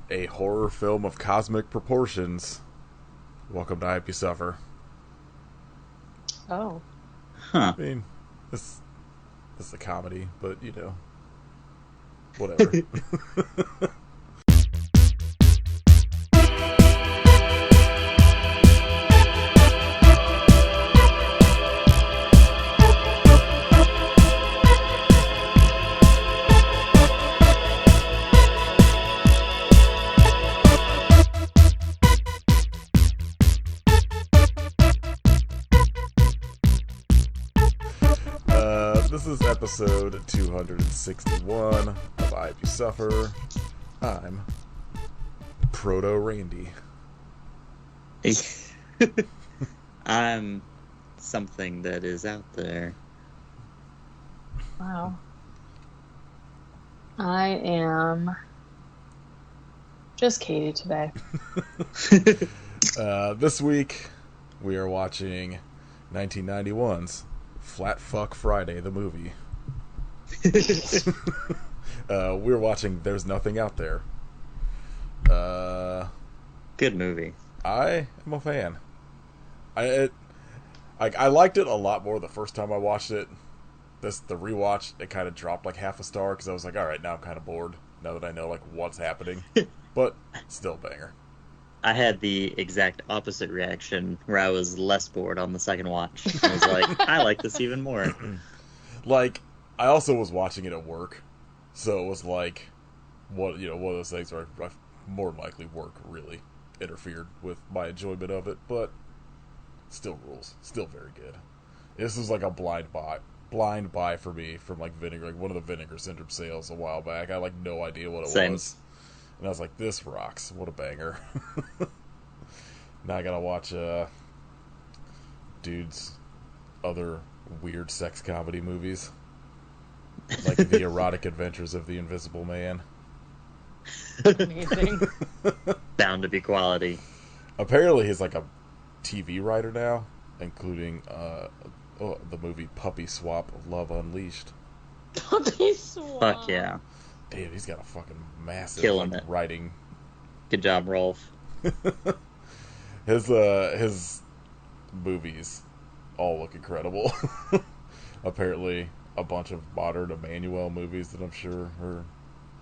a horror film of cosmic proportions. Welcome to I Hope You Suffer. Oh. Huh. I mean, this is a comedy, but you know, whatever. This is episode 261 of I Hope You Suffer. I'm Proto Randy. I'm something that is out there. Wow. I am just Katie today. This week, we are watching 1991's Flat Fuck Friday, the movie. We're watching There's Nothing Out There. Good movie. I am a fan. I liked it a lot more the first time I watched it. The rewatch, it kind of dropped like half a star because I was like, all right, now I'm kind of bored now that I know like what's happening. But still banger. I had the exact opposite reaction where I was less bored on the second watch. I was like, I like this even more. Like, I also was watching it at work, so it was like, one of those things where more than likely work really interfered with my enjoyment of it, but still rules. Still very good. This was like a blind buy for me from like Vinegar, like one of the Vinegar Syndrome sales a while back. I had like no idea what it was. And I was like, this rocks. What a banger. Now I gotta watch dude's other weird sex comedy movies. Like The Erotic Adventures of the Invisible Man. Amazing. Bound to be quality. Apparently he's like a TV writer now, including the movie Puppy Swap Love Unleashed. Puppy Swap. Fuck yeah. Dude, he's got a fucking massive Killing like, it. writing. Good job, Rolf. His movies all look incredible. Apparently, a bunch of modern Emmanuel movies that I'm sure are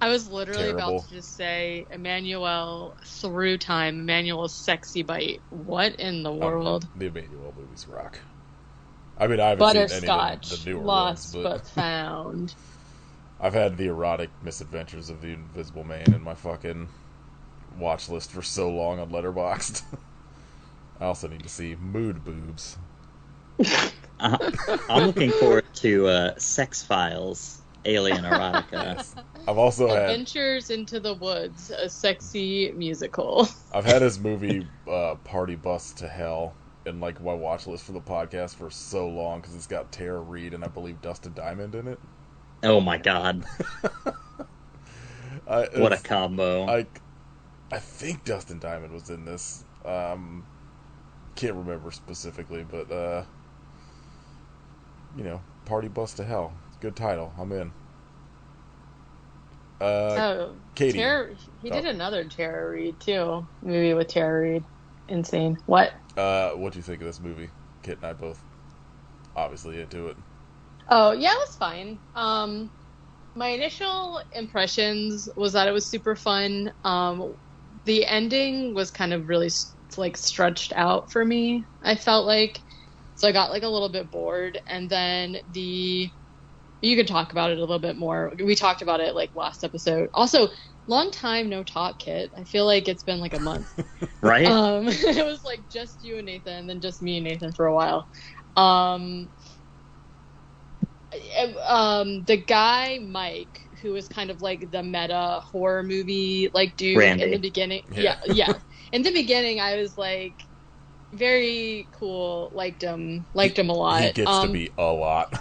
I was literally terrible. about to just say Emmanuel Through Time, Emmanuel's Sexy Bite. What in the world? The Emmanuel movies rock. I mean, I haven't seen any of Butterscotch, the newer Lost ones, but found. I've had The Erotic Misadventures of the Invisible Man in my fucking watch list for so long on Letterboxd. I also need to see Mood Boobs. I'm looking forward to Sex Files, Alien Erotica. Yes. I've also had Adventures into the Woods, a sexy musical. I've had his movie Party Bus to Hell in like my watch list for the podcast for so long because it's got Tara Reid and I believe Dustin Diamond in it. Oh my god. What a combo. I think Dustin Diamond was in this. Can't remember specifically, but Party Bus to Hell. Good title. I'm in. Katie. He did another Tara Reid too. Movie with Tara Reid. Insane. What? What do you think of this movie? Kit and I both obviously into it. Oh, yeah, it was fine. My initial impressions was that it was super fun. The ending was kind of really like stretched out for me, I felt like. So I got like a little bit bored. And then you could talk about it a little bit more. We talked about it like last episode. Also, long time no talk, Kit. I feel like it's been like a month. Right? It was like just you and Nathan, and then just me and Nathan for a while. The guy Mike, who was kind of like the meta horror movie like dude Randy. in the beginning. Yeah. In the beginning, I was like very cool. Liked him a lot. He gets to be a lot.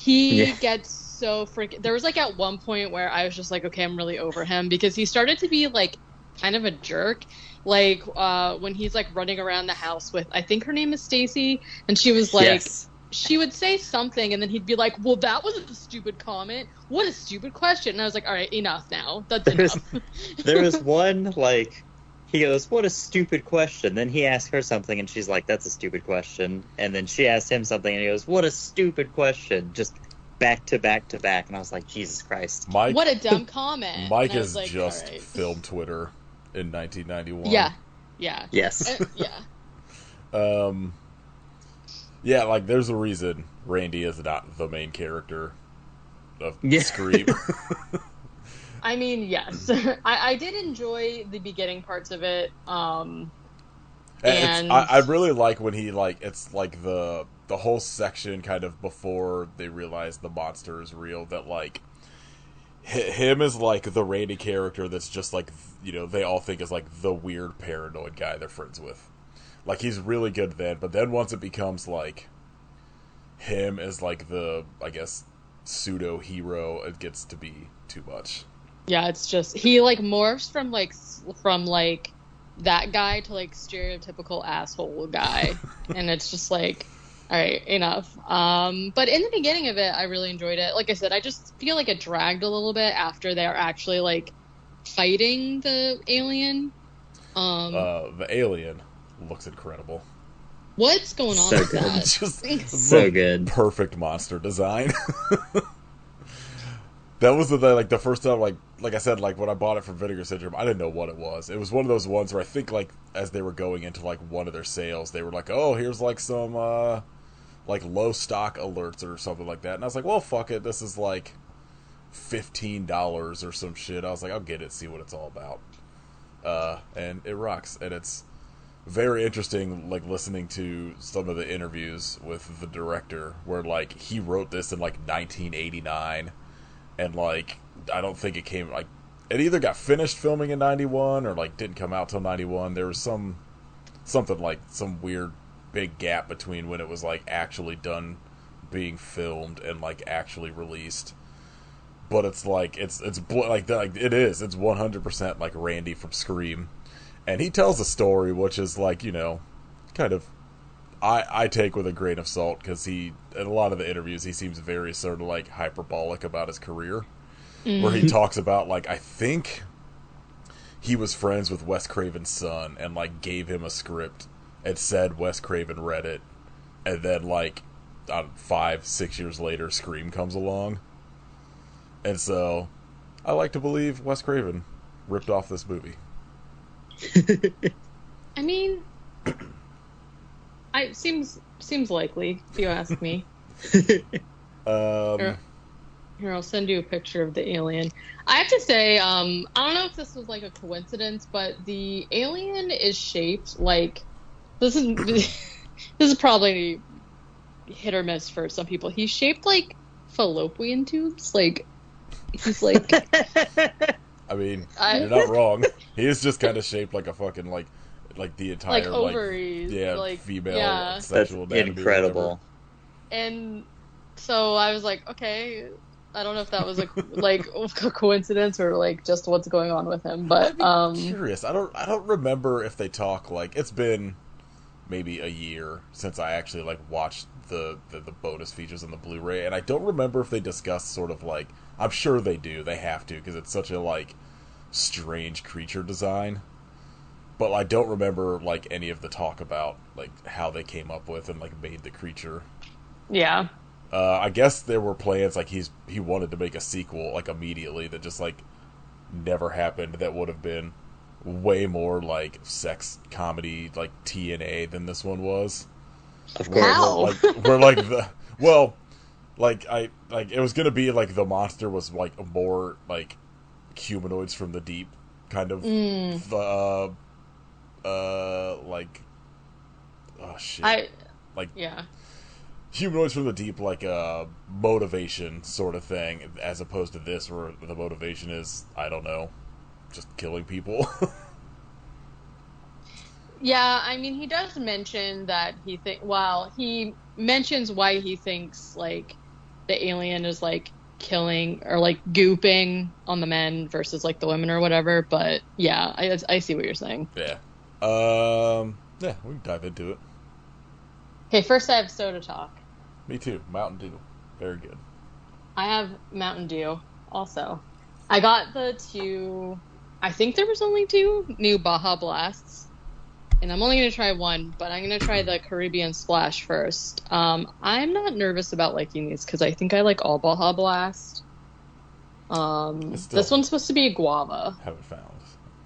He gets so freaking. There was like at one point where I was just like, okay, I'm really over him because he started to be like kind of a jerk. Like when he's like running around the house with, I think her name is Stacy, and she was like, Yes. she would say something, and then he'd be like, well, that was a stupid comment. What a stupid question. And I was like, all right, enough now. That's enough. There was one, like, he goes, what a stupid question. Then he asked her something, and she's like, that's a stupid question. And then she asked him something, and he goes, what a stupid question. Just back to back to back. And I was like, Jesus Christ. Mike, what a dumb comment. Mike And I has was like, just all right. filmed Twitter in 1991. Yeah. Yes. Yeah. Yeah, like, there's a reason Randy is not the main character of Yeah. Scream. I mean, yes. I did enjoy the beginning parts of it. And I really like when he, like, it's like the whole section kind of before they realize the monster is real, that, like, him is like the Randy character that's just like, you know, they all think is like the weird paranoid guy they're friends with. Like, he's really good then, but then once it becomes like him as like the, I guess, pseudo hero, it gets to be too much. yeah, it's just he like morphs from like that guy to like stereotypical asshole guy, and it's just like, all right, enough. But in the beginning of it, I really enjoyed it. Like I said, I just feel like it dragged a little bit after they are actually like fighting the alien. The alien looks incredible. What's going on So with good. that? Just So the good. perfect monster design. That was the first time, like I said, like when I bought it from Vinegar Syndrome, I didn't know what it was. It was one of those ones where I think like as they were going into like one of their sales, they were like, oh, here's like some like low stock alerts or something like that, and I was like, well, fuck it, this is like $15 or some shit. I was like, I'll get it, see what it's all about. And it rocks, and it's very interesting, like listening to some of the interviews with the director, where like he wrote this in like 1989, and like I don't think it came, like it either got finished filming in 91 or like didn't come out till 91. There was something like some weird big gap between when it was like actually done being filmed and like actually released. But it's like it's like it is. It's 100% like Randy from Scream, and he tells a story which is like, you know, kind of I take with a grain of salt, because he, in a lot of the interviews, he seems very sort of like hyperbolic about his career, where he talks about like, I think he was friends with Wes Craven's son and like gave him a script and said Wes Craven read it, and then like 5-6 years later Scream comes along. And so, I like to believe Wes Craven ripped off this movie. I mean, seems likely, if you ask me. Here, I'll send you a picture of the alien. I have to say, I don't know if this was like a coincidence, but the alien is shaped like this is probably hit or miss for some people. He's shaped like fallopian tubes, like. He's like, I mean, you're not wrong. He is just kind of shaped like a fucking like the entire like ovaries, like female yeah. sexual That's anatomy. incredible. And so I was like, okay, I don't know if that was a coincidence or like just what's going on with him, but I'm curious. I don't remember if they talk, like, it's been maybe a year since I actually like watched the bonus features on the Blu-ray, and I don't remember if they discuss sort of like, I'm sure they do, they have to, because it's such a like strange creature design, but I don't remember like any of the talk about like how they came up with and like made the creature. yeah. I guess there were plans, like he wanted to make a sequel like immediately that just like never happened, that would have been way more like sex comedy like TNA than this one was. Of course. How? We're like the well, like it was gonna be like the monster was like more like humanoids from the deep kind of like oh shit yeah. humanoids from the deep, like motivation sort of thing, as opposed to this where the motivation is, I don't know, just killing people. Yeah, I mean, he does mention that he mentions why he thinks like the alien is like killing or like gooping on the men versus like the women or whatever. But yeah, I see what you're saying. Yeah. Yeah, we can dive into it. Okay, first I have soda talk. Me too. Mountain Dew. Very good. I have Mountain Dew also. I got the two. I think there was only two new Baja Blasts, and I'm only going to try one, but I'm going to try the Caribbean Splash first. I'm not nervous about liking these because I think I like all Baja Blast. This one's supposed to be guava. Haven't found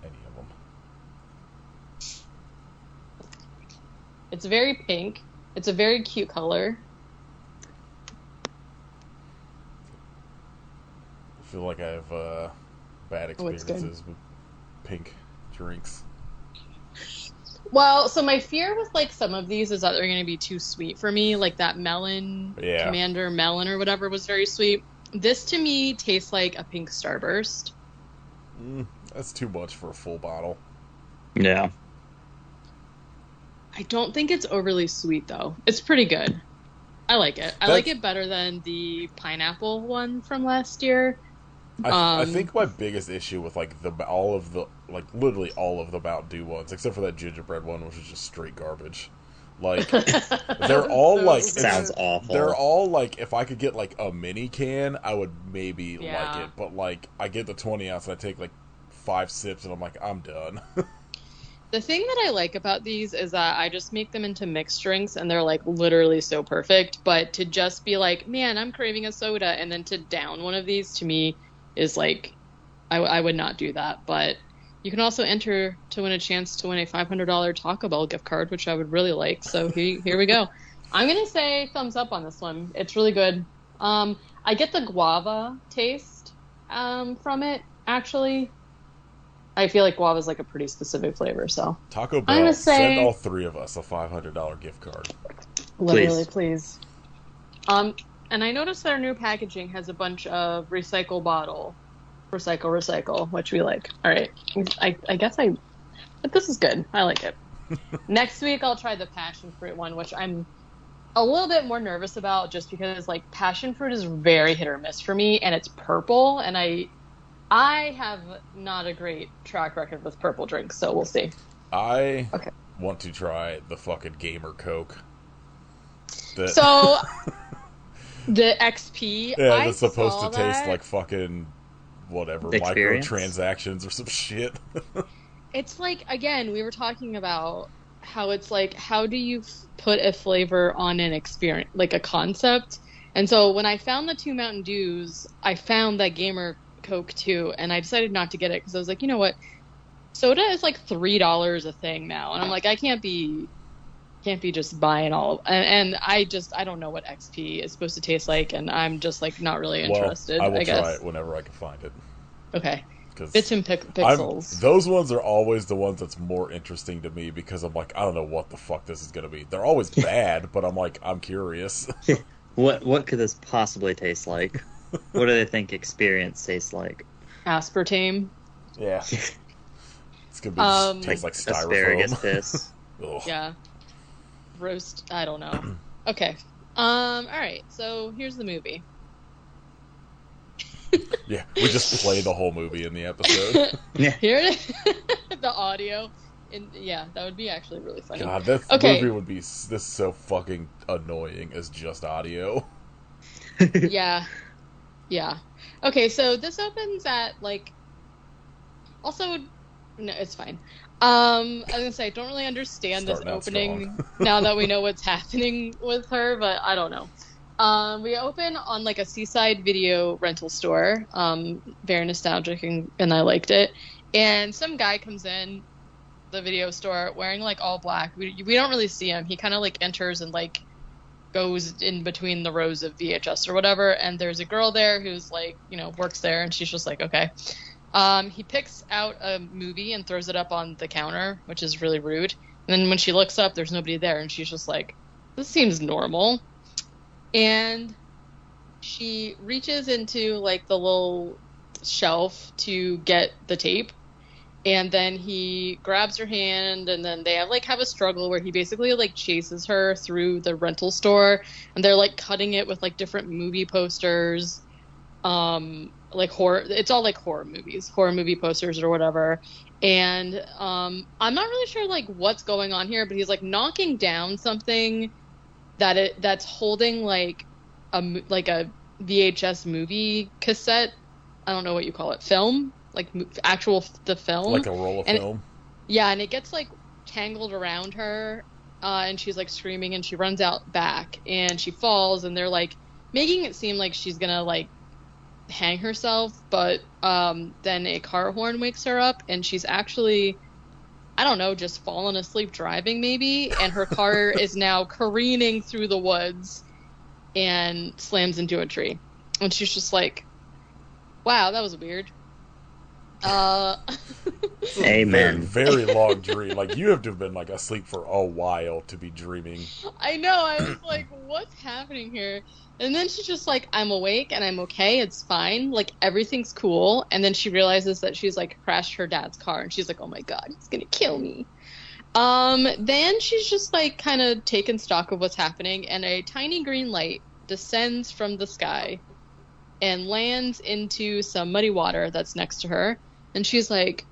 any of them. It's very pink. It's a very cute color. I feel like I have bad experiences with pink drinks. Well, so my fear with like some of these is that they're going to be too sweet for me. Like that melon, Commander Melon or whatever was very sweet. This to me tastes like a pink Starburst. That's too much for a full bottle. Yeah. I don't think it's overly sweet though. It's pretty good. I like it. I like it better than the pineapple one from last year. I think my biggest issue with like literally all of the Mountain Dew ones, except for that gingerbread one, which is just straight garbage. Like they're all like sounds awful. They're all like if I could get like a mini can, I would maybe like it. But like I get the 20 ounce and I take like 5 sips and I'm like I'm done. The thing that I like about these is that I just make them into mixed drinks and they're like literally so perfect. But to just be like, man, I'm craving a soda, and then to down one of these to me is like, I would not do that. But you can also enter to win a chance to win a $500 Taco Bell gift card, which I would really like. So here we go. I'm going to say thumbs up on this one. It's really good. I get the guava taste from it, actually. I feel like guava is like a pretty specific flavor, so. Taco Bell, send all 3 of us a $500 gift card. Literally, please. And I noticed their new packaging has a bunch of recycle bottle. Recycle, which we like. All right. But this is good. I like it. Next week, I'll try the passion fruit one, which I'm a little bit more nervous about just because, like, passion fruit is very hit or miss for me, and it's purple, and I have not a great track record with purple drinks, so we'll see. I want to try the fucking Gamer Coke. So, the XP, that's supposed to taste like fucking whatever, Experience? microtransactions or some shit. It's like, again, we were talking about how it's like, how do you put a flavor on an experience, like a concept? And so when I found the 2 Mountain Dews, I found that Gamer Coke too, and I decided not to get it because I was like, you know what, soda is like $3 a thing now, and I'm like, I can't be just buying all and I don't know what XP is supposed to taste like, and I'm just like not really interested. I will guess. try it whenever I can find it. Okay. Bits and pixels. Those ones are always the ones that's more interesting to me because I'm like, I don't know what the fuck this is going to be. They're always bad, but I'm like, I'm curious. What could this possibly taste like? What do they think experience tastes like? Aspartame. Yeah. It's going to taste like styrofoam. Asparagus piss. Yeah. Roast. I don't know. Okay. All right. So here's the movie. Yeah, we just play the whole movie in the episode. Here it is. The audio. Yeah, that would be actually really funny. God, that movie would be this so fucking annoying as just audio. Yeah. Okay, so this opens at like. Also, no, it's fine. I was gonna say I don't really understand this opening now that we know what's happening with her, but I don't know. We open on like a seaside video rental store, very nostalgic, and I liked it. And some guy comes in the video store wearing like all black. We don't really see him. He kind of like enters and like goes in between the rows of VHS or whatever. And there's a girl there who's like, works there, and she's just like, okay. He picks out a movie and throws it up on the counter, which is really rude. And then when she looks up, there's nobody there, and she's just like, this seems normal. And she reaches into like the little shelf to get the tape, and then he grabs her hand, and then they have a struggle where he basically like chases her through the rental store, and they're like cutting it with like different movie posters, like horror. It's all like horror movie posters or whatever. And I'm not really sure like what's going on here, but he's like knocking down something that's holding like a VHS movie cassette. I don't know what you call it, film, like the film, Like a roll of film. Yeah, and it gets like tangled around her, and she's like screaming, and she runs out back, and she falls, and they're like making it seem like she's gonna like hang herself, but then a car horn wakes her up, and she's actually, I don't know, just fallen asleep driving maybe, and her car is now careening through the woods and slams into a tree, and she's just like, wow, that was weird. Amen. Very, very long dream. Like, you have to have been like asleep for a while to be dreaming. I know. I was like, what's happening here? And then she's just like, I'm awake and I'm okay. It's fine. Like, everything's cool. And then she realizes that she's like crashed her dad's car, and she's like, oh my God, he's gonna kill me. Then she's just like kind of taking stock of what's happening, and a tiny green light descends from the sky and lands into some muddy water that's next to her. And she's like,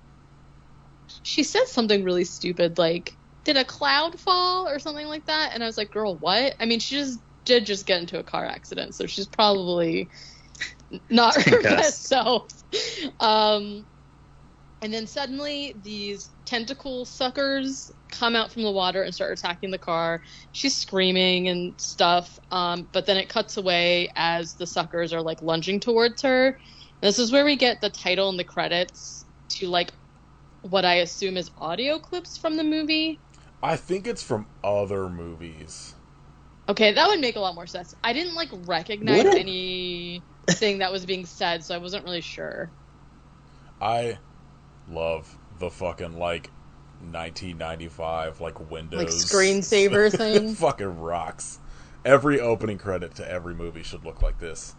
she said something really stupid, like, did a cloud fall or something like that? And I was like, girl, what? I mean, she did just get into a car accident, so she's probably not her best self. And then suddenly these tentacle suckers come out from the water and start attacking the car. She's screaming and stuff, but then it cuts away as the suckers are like lunging towards her. This is where we get the title and the credits to like what I assume is audio clips from the movie. I think it's from other movies. Okay, that would make a lot more sense. I didn't like recognize anything that was being said, so I wasn't really sure. I love the fucking like 1995 like Windows like screensaver thing. Fucking rocks. Every opening credit to every movie should look like this.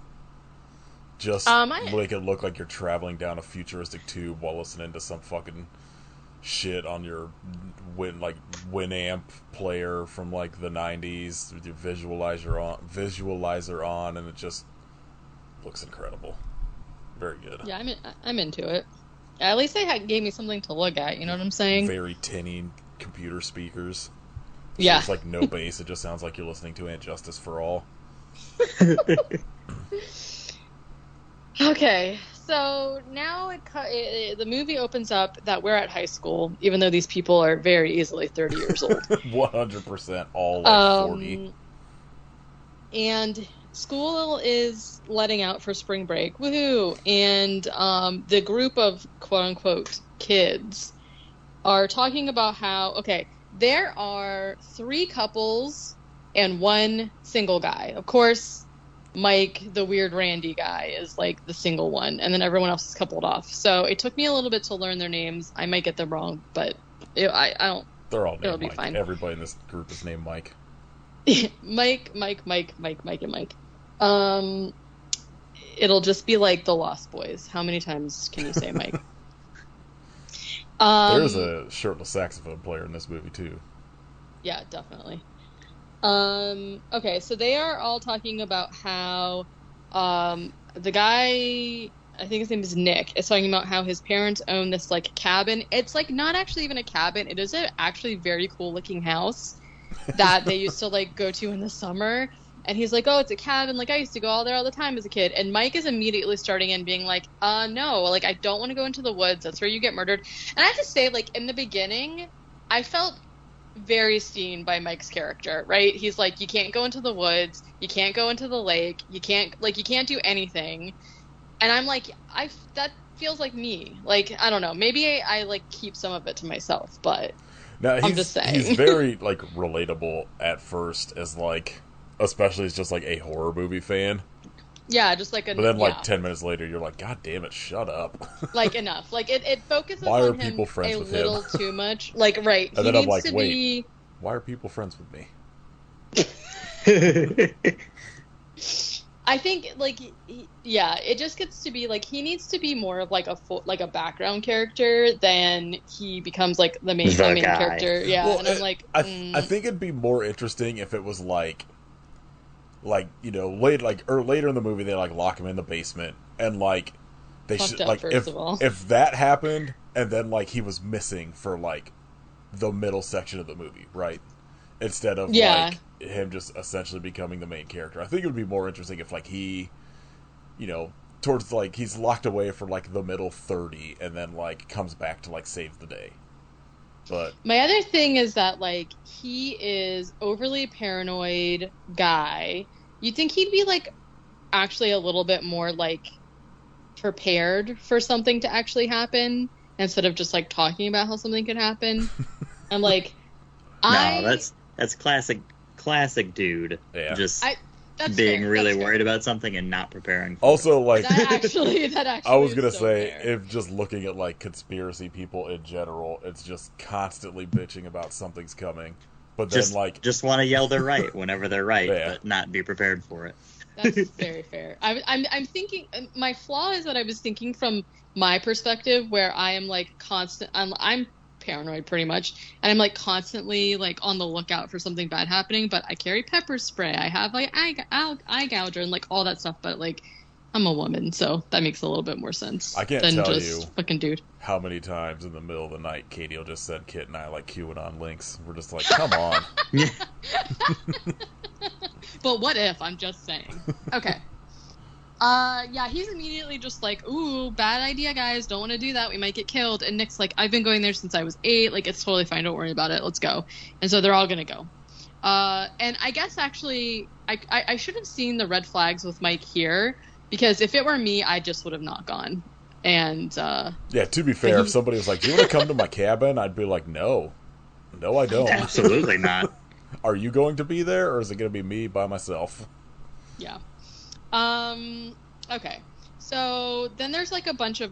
Just make it look like you're traveling down a futuristic tube while listening to some fucking shit on your Winamp player from like the 90s with your visualizer on, and it just looks incredible. Very good. Yeah, I'm into it. At least they gave me something to look at, you know what I'm saying? Very tinny computer speakers. Yeah. There's like no bass, it just sounds like you're listening to Aunt Justice for All. Okay, so now the movie opens up that we're at high school, even though these people are very easily 30 years old. 100% all like 40. And school is letting out for spring break. Woohoo! And the group of quote-unquote kids are talking about how, okay, there are 3 couples and 1 single guy. Of course, Mike, the weird Randy guy, is like the single one, and then everyone else is coupled off. So it took me a little bit to learn their names. I might get them wrong, but I don't. They're all named it'll Mike. Be fine. Everybody in this group is named Mike. Mike, and Mike. It'll just be like the Lost Boys. How many times can you say Mike? There's a shirtless saxophone player in this movie too. Yeah, definitely. Okay, so they are all talking about how the guy, I think his name is Nick, is talking about how his parents own this like cabin. It's like not actually even a cabin. It is a actually very cool looking house that they used to like go to in the summer. And he's like, oh, it's a cabin. Like, I used to go all there all the time as a kid. And Mike is immediately starting in being like, no, like, I don't want to go into the woods. That's where you get murdered. And I have to say, like, in the beginning, I felt very seen by Mike's character, right? He's like, you can't go into the woods. You can't go into the lake. You can't do anything. And I'm like, that feels like me. Like, I don't know. Maybe I like, keep some of it to myself, but I'm just saying. He's very, like, relatable at first as, like... Especially as just like a horror movie fan. Yeah, just like But then like 10 minutes later you're like, God damn it, shut up. Like enough. Like it focuses why are on him people friends a with little him? too much. Like right. And he then I'm needs like, to wait, be... why are people friends with me? I think like it just gets to be like he needs to be more of like a background character than he becomes like the main character. Yeah, well, and I'm like I think it'd be more interesting if it was like you know, later in the movie they like lock him in the basement and like they should like if that happened and then like he was missing for like the middle section of the movie, right? instead of like him just essentially becoming the main character. I think it would be more interesting if like he, towards like he's locked away for like the middle 30 and then like comes back to like save the day. But my other thing is that like he is overly paranoid guy. You'd think he'd be like actually a little bit more like prepared for something to actually happen instead of just like talking about how something could happen. I'm like, that's classic dude. Yeah. That's being fair. really That's worried fair. about something and not preparing for also like that actually I was gonna is so say, fair. if just looking at like conspiracy people in general, it's just constantly bitching about something's coming, but then just want to yell they're right whenever they're right, Yeah. but not be prepared for it. That's very fair. I'm thinking, my flaw is that I was thinking from my perspective, where I am like I'm paranoid pretty much, and I'm like constantly like on the lookout for something bad happening. But I carry pepper spray, I have like eye gouger and like all that stuff. But like I'm a woman, so that makes a little bit more sense. I can't than tell just you fucking dude. how many times in the middle of the night Katie will just send Kit and I like QAnon links. We're just like, come on. But what if? I'm just saying. Okay. Yeah, he's immediately just like, ooh, bad idea, guys. Don't want to do that. We might get killed. And Nick's like, I've been going there since I was 8. Like, it's totally fine. Don't worry about it. Let's go. And so they're all going to go. And I guess, actually, I should have seen the red flags with Mike here, because if it were me, I just would have not gone. And, yeah, to be fair, if somebody was like, do you want to come to my cabin? I'd be like, no. No, I don't. Absolutely not. Are you going to be there, or is it going to be me by myself? Yeah. Okay. So then there's like a bunch of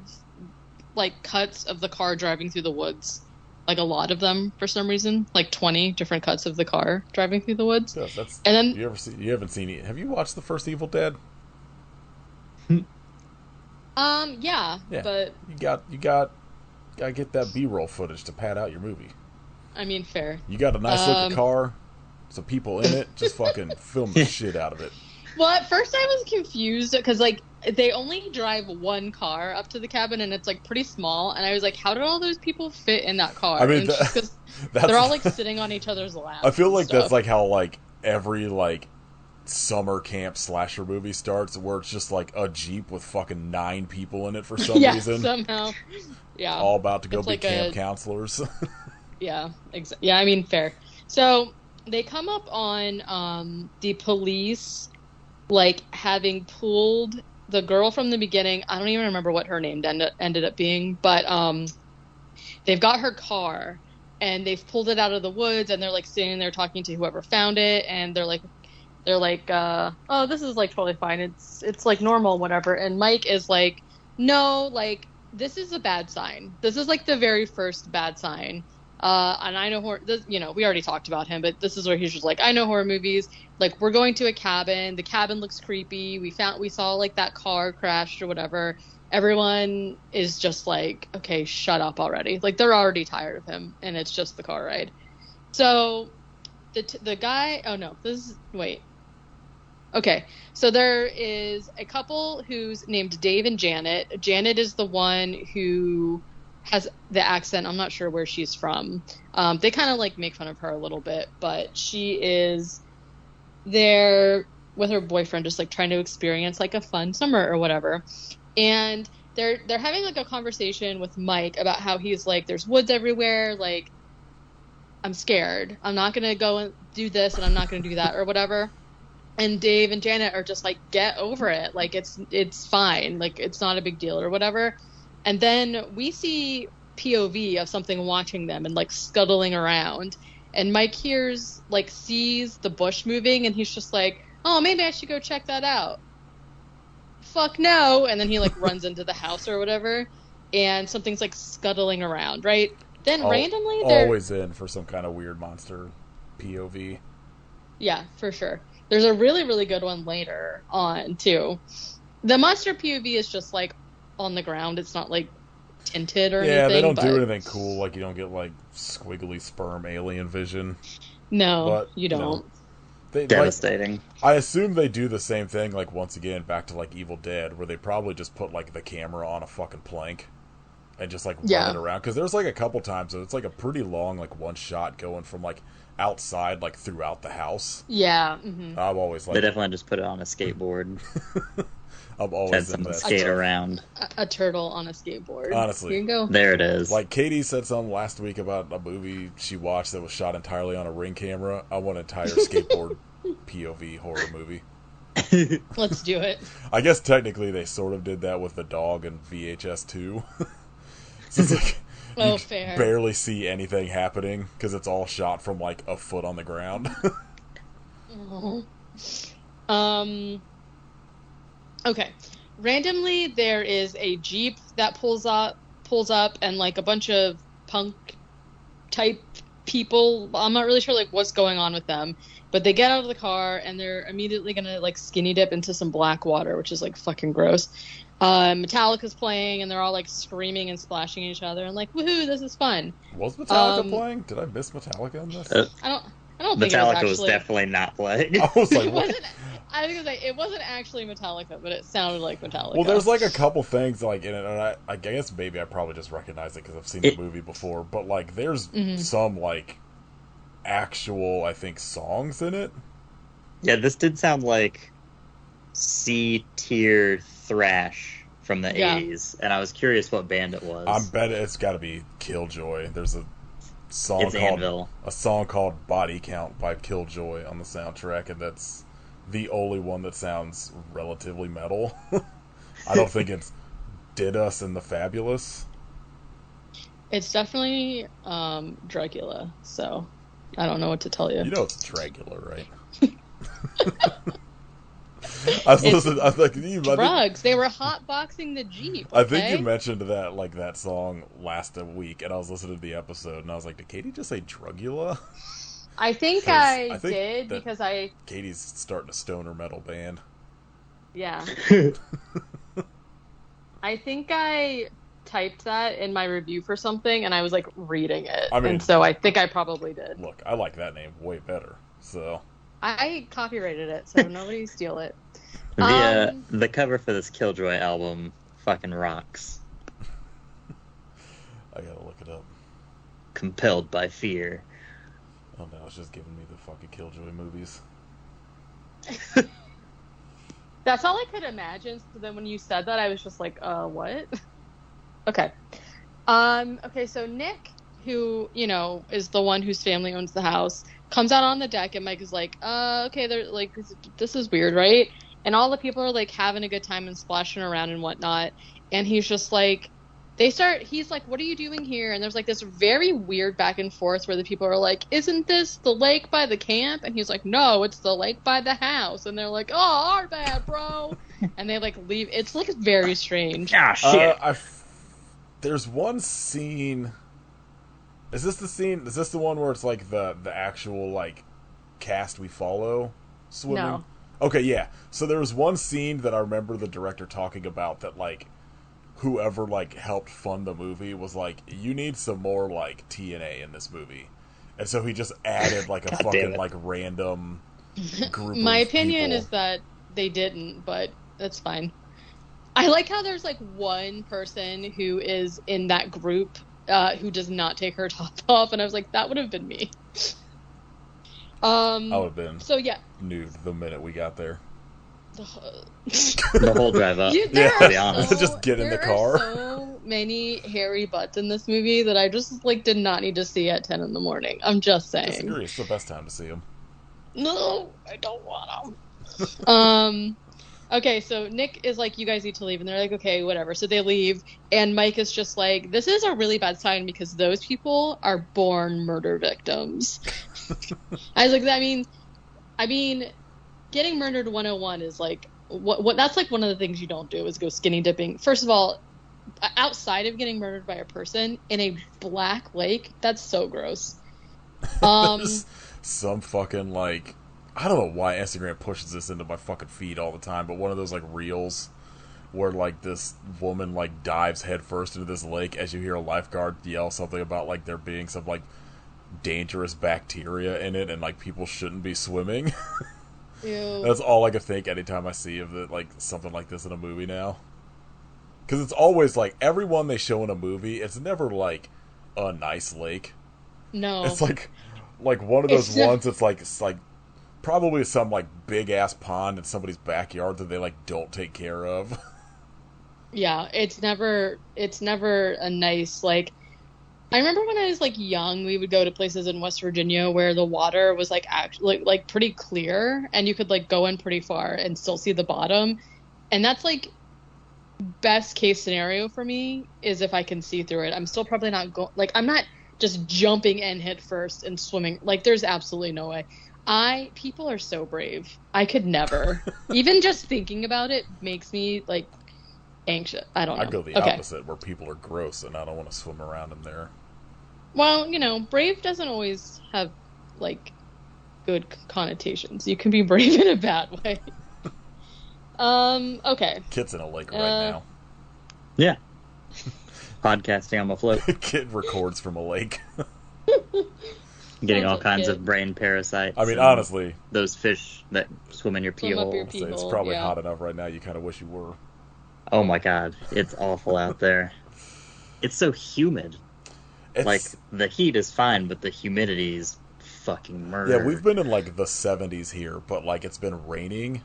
like cuts of the car driving through the woods. Like a lot of them for some reason. Like 20 different cuts of the car driving through the woods. Yes, that's, and then you haven't seen it. Have you watched the first Evil Dead? yeah, but you gotta get that B-roll footage to pad out your movie. I mean, fair. You got a nice looking car, some people in it, just fucking film the shit out of it. Well, at first I was confused because like they only drive one car up to the cabin and it's like pretty small, and I was like, how did all those people fit in that car? I mean, and it's just 'cause they're all like sitting on each other's laps. I feel like and stuff. that's like how like every like summer camp slasher movie starts, where it's just like a Jeep with fucking 9 people in it for some reason. Somehow. Yeah. All about to go It's be like camp counselors. Yeah, yeah, I mean, fair. So they come up on the police, like, having pulled the girl from the beginning. I don't even remember what her name ended up being, but they've got her car, and they've pulled it out of the woods, and they're, like, sitting there talking to whoever found it, and they're like, oh, this is, like, totally fine. It's like, normal, whatever. And Mike is like, no, like, this is a bad sign. This is, like, the very first bad sign. And I know horror, we already talked about him, but this is where he's just like, I know horror movies. Like, we're going to a cabin. The cabin looks creepy. We saw like that car crashed or whatever. Everyone is just like, okay, shut up already. Like, they're already tired of him, and it's just the car ride. So the guy, wait. Okay, so there is a couple who's named Dave and Janet. Janet is the one who has the accent. I'm not sure where she's from. They kind of like make fun of her a little bit, but she is there with her boyfriend, just like trying to experience like a fun summer or whatever. And they're having like a conversation with Mike about how he's like, there's woods everywhere. Like, I'm scared. I'm not going to go and do this, and I'm not going to do that or whatever. And Dave and Janet are just like, get over it. Like, it's fine. Like, it's not a big deal or whatever. And then we see POV of something watching them and, like, scuttling around. And Mike sees the bush moving, and he's just like, oh, maybe I should go check that out. Fuck no. And then he, like, runs into the house or whatever, and something's, like, scuttling around, right? Then randomly they're... Always in for some kind of weird monster POV. Yeah, for sure. There's a really, really good one later on, too. The monster POV is just, like, on the ground. It's not like tinted or anything. Yeah, they don't do anything cool. Like, you don't get like squiggly sperm alien vision. No, but, you don't. They, devastating. Like, I assume they do the same thing. Like, once again, back to like Evil Dead, where they probably just put like the camera on a fucking plank, and just like Yeah. running around. Because there's like a couple times that it's like a pretty long like one shot going from like outside like throughout the house. Yeah. Hmm. I'm always They like, definitely just put it on a skateboard. I'm Had always in someone that. skate around. A turtle on a skateboard. Honestly. You can go. There it is. Like Katie said something last week about a movie she watched that was shot entirely on a Ring camera. I want an entire skateboard POV horror movie. Let's do it. I guess technically they sort of did that with the dog and VHS 2. So it's like Oh, you fair. barely see anything happening because it's all shot from like a foot on the ground. Oh. Okay. Randomly, there is a Jeep that pulls up, and like a bunch of punk type people. I'm not really sure like what's going on with them, but they get out of the car and they're immediately gonna like skinny dip into some black water, which is like fucking gross. Metallica's playing and they're all like screaming and splashing each other and like woohoo, this is fun. Was Metallica playing? Did I miss Metallica in this? I don't think it Metallica was was actually. definitely not playing. I was like, It what? wasn't. I was gonna say it wasn't actually Metallica, but it sounded like Metallica. Well, there's like a couple things like in it, and I guess maybe I probably just recognize it because I've seen the movie before. But like, there's some like actual, I think, songs in it. Yeah, this did sound like C-tier thrash from the Yeah. 80s, and I was curious what band it was. I bet it's got to be Killjoy. There's a song It's Anvil. called Body Count by Killjoy on the soundtrack, and that's the only one that sounds relatively metal. I don't think it's Did Us and the Fabulous. It's definitely Dracula, so I don't know what to tell you. You know it's Dracula, right? I was listening. I was like, Drugs. They were hotboxing the Jeep. I think okay? you mentioned that song last week, and I was listening to the episode, and I was like, did Katie just say Drugula? I think 'Cause I, I think did that- because I. Katie's starting a stoner metal band. Yeah. I think I typed that in my review for something, and I was like reading it, I mean- and so I think I probably did. Look, I like that name way better. So I copyrighted it, so nobody steal it. The cover for this Killjoy album fucking rocks. I gotta look it up. Compelled by fear. Oh no, it's just giving me the fucking Killjoy movies. That's all I could imagine. So then when you said that, I was just like, what? Okay. Okay, so Nick, who, you know, is the one whose family owns the house, comes out on the deck and Mike is like, okay, they're like, this is weird, right? And all the people are like having a good time and splashing around and whatnot. And he's just like, he's like, what are you doing here? And there's like this very weird back and forth where the people are like, isn't this the lake by the camp? And he's like, no, it's the lake by the house. And they're like, oh, our bad, bro. And they like leave. It's like very strange. Ah, shit. There's one scene. Is this the scene? Is this the one where it's like the actual like cast we follow swimming? No. Okay, yeah. So there was one scene that I remember the director talking about that like whoever like helped fund the movie was like, you need some more like TNA in this movie, and so he just added like a God damn fucking it. like random group. My of opinion people. is that they didn't, but that's fine. I like how there's like one person who is in that group who does not take her top off, and I was like, that would have been me. I would have been So yeah. nude the minute we got there. The whole drive up. There Yeah. To be honest. Just get in the there car. Are so many hairy butts in this movie that I just like did not need to see at 10 in the morning. I'm just saying. Disagree. It's the best time to see him. No, I don't want them. Okay, so Nick is like, you guys need to leave. And they're like, okay, whatever. So they leave. And Mike is just like, this is a really bad sign because those people are born murder victims. I was like, I mean, getting murdered 101 is like, what that's like one of the things you don't do is go skinny dipping. First of all, outside of getting murdered by a person in a black lake, that's so gross. There's some fucking like, I don't know why Instagram pushes this into my fucking feed all the time, but one of those like reels where like this woman like dives headfirst into this lake as you hear a lifeguard yell something about like there being some like dangerous bacteria in it and like people shouldn't be swimming. Ew. That's all I can think anytime I see of it, like something like this in a movie now. Because it's always like everyone they show in a movie, it's never like a nice lake. No. It's like one of those ones that's like it's like probably some like big ass pond in somebody's backyard that they like don't take care of. Yeah, it's never a nice, like, I remember when I was like young, we would go to places in West Virginia where the water was like actually like pretty clear and you could like go in pretty far and still see the bottom. And that's like best case scenario for me is if I can see through it. I'm still probably not like I'm not just jumping in head first and swimming. Like there's absolutely no way. People are so brave. I could never. Even just thinking about it makes me like anxious. I don't know. I go the opposite, where people are gross and I don't want to swim around in there. Well, brave doesn't always have like good connotations. You can be brave in a bad way. Okay. Kit's in a lake right now. Yeah. Podcasting on my float. Kit records from a lake. Getting all kinds of brain parasites. I mean, honestly, those fish that swim in your pee hole. It's probably hot enough right now. You kind of wish you were. Oh my god, it's awful out there. It's so humid. Like the heat is fine, but the humidity is fucking murder. Yeah, we've been in like the 70s here, but like it's been raining,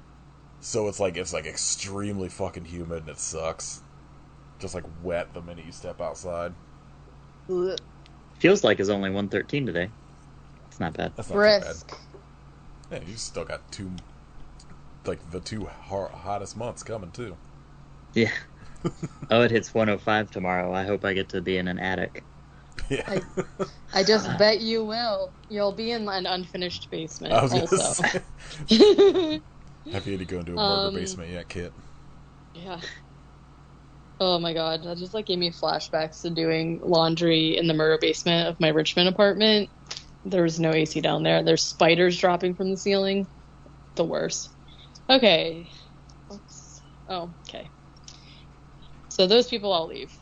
so it's like extremely fucking humid and it sucks. Just like wet the minute you step outside. Feels like it's only 113 today. It's not bad. That's not Brisk. too bad. Yeah, you still got the two hottest months coming too. Yeah. Oh, it hits 105 tomorrow. I hope I get to be in an attic. Yeah. I just bet you will. You'll be in an unfinished basement. I was also. gonna say. Have you had to go into a murder basement yet, Kit? Yeah. Oh my god, that just like gave me flashbacks to doing laundry in the murder basement of my Richmond apartment. There was no AC down there. There's spiders dropping from the ceiling. The worst. Okay. Oops. Oh, okay. So those people I'll leave.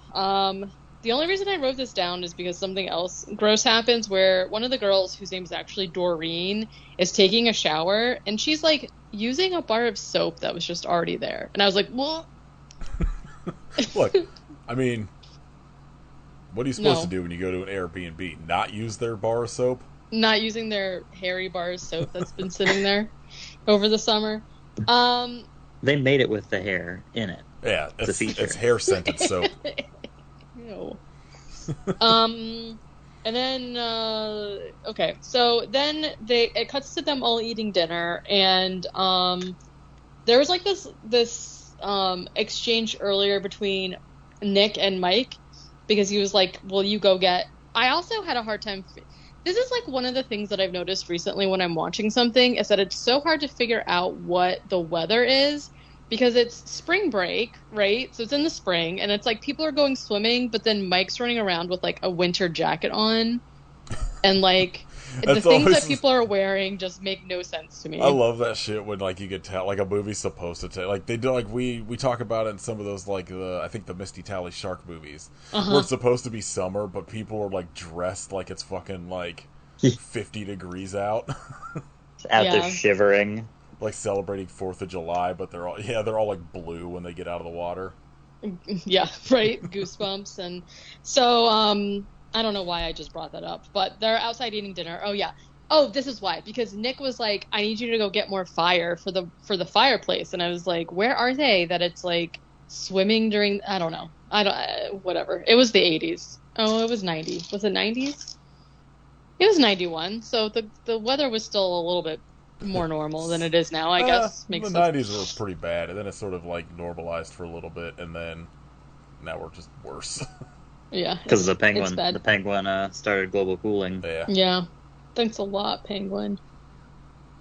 The only reason I wrote this down is because something else gross happens where one of the girls, whose name is actually Doreen, is taking a shower and she's like using a bar of soap that was just already there. And I was like, what? Look, I mean, what are you supposed to do when you go to an Airbnb? Not use their bar of soap? Not using their hairy bar of soap that's been sitting there over the summer. They made it with the hair in it. Yeah, it's hair scented soap. Ew. And then okay, so then it cuts to them all eating dinner, and there was like this exchange earlier between Nick and Mike because he was like, "Will you go get?" I also had a hard time. This is like one of the things that I've noticed recently when I'm watching something is that it's so hard to figure out what the weather is. Because it's spring break, right? So it's in the spring, and it's like people are going swimming, but then Mike's running around with like a winter jacket on, and like the things that people are wearing just make no sense to me. I love that shit when like you could tell like a movie's supposed to tell like they do like we talk about it in some of those like I think the Misty Tally Shark movies where it's supposed to be summer, but people are like dressed like it's fucking like 50 degrees out. Out there shivering. Like celebrating 4th of July, but they're all like blue when they get out of the water. Yeah, right. Goosebumps. And so I don't know why I just brought that up, but they're outside eating dinner. Oh yeah. Oh, this is why, because Nick was like, I need you to go get more fire for the fireplace, and I was like, where are they? That it's like swimming during I don't know. Whatever. It was the 80s. Oh, it was 90. Was it 90s? It was 91. So the weather was still a little bit more normal than it is now, I guess. Makes the sense. 90s were pretty bad, and then it sort of like normalized for a little bit, and then now we're just worse. Yeah, because the penguin started global cooling. Yeah. Thanks a lot, Penguin.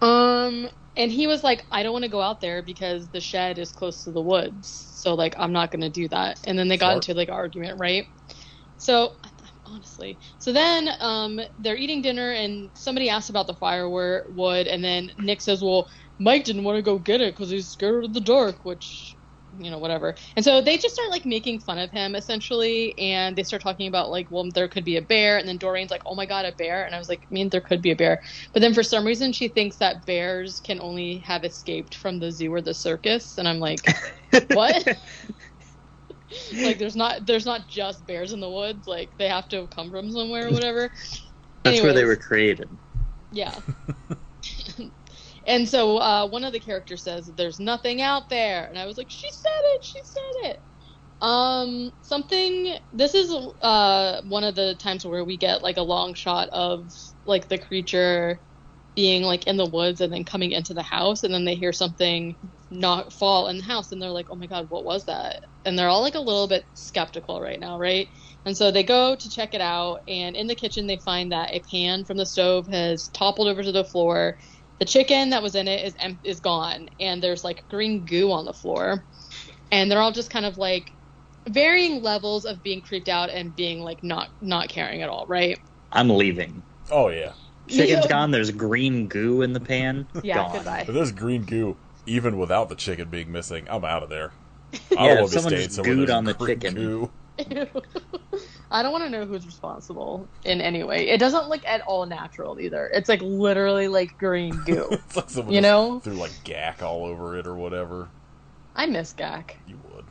And he was like, I don't want to go out there because the shed is close to the woods, so like I'm not going to do that. And then they got into like an argument, right? So honestly. So then they're eating dinner, and somebody asks about the firewood, and then Nick says, well, Mike didn't want to go get it because he's scared of the dark, which, whatever. And so they just start, like, making fun of him, essentially, and they start talking about, like, well, there could be a bear, and then Doreen's like, oh, my God, a bear? And I was like, I mean, there could be a bear. But then for some reason she thinks that bears can only have escaped from the zoo or the circus, and I'm like, what? Like there's not just bears in the woods. Like they have to come from somewhere or whatever. That's where they Anyways, were created. Yeah. And so one of the characters says that there's nothing out there, and I was like, she said it. This is one of the times where we get like a long shot of like the creature being like in the woods and then coming into the house, and then they hear something not fall in the house, and they're like, oh my god, what was that? And they're all like a little bit skeptical right now, right? And so they go to check it out, and in the kitchen they find that a pan from the stove has toppled over to the floor. The chicken that was in it is gone, and there's like green goo on the floor. And they're all just kind of like varying levels of being creeped out and being like not caring at all, right? I'm leaving. Oh yeah. Chicken's gone. There's green goo in the pan. Yeah, gone. goodbye. If there's green goo, even without the chicken being missing, I'm out of there. I Yeah, don't if want to someone stay just somewhere gooed there's on the green chicken. goo. I don't want to know who's responsible in any way. It doesn't look at all natural either. It's like literally like green goo. It's like someone You just know? threw like gack all over it or whatever. I miss Gak. You would.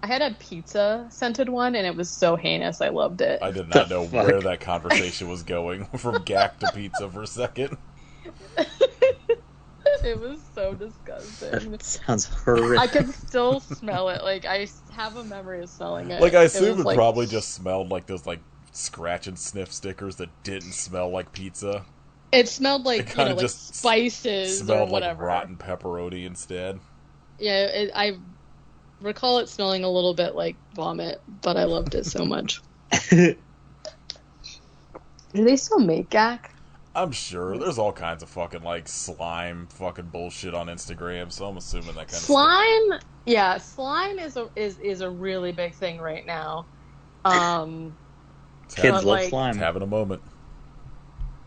I had a pizza scented one, and it was so heinous. I loved it. I did not know fuck? where that conversation was going from gack to pizza for a second. It was so disgusting. That sounds horrific. I could still smell it. Like I have a memory of smelling it. Like I It assume was, it like- probably just smelled like those like scratch and sniff stickers that didn't smell like pizza. It smelled like It kinda like just spices or Smelled like whatever. rotten pepperoni instead. Yeah, I recall it smelling a little bit like vomit, but I loved it so much. Do they still make Gak? I'm sure there's all kinds of fucking like slime fucking bullshit on Instagram, so I'm assuming that kind of Slime, yeah, slime is a really big thing right now. stuff. Kids But, love like- It's slime. having a moment.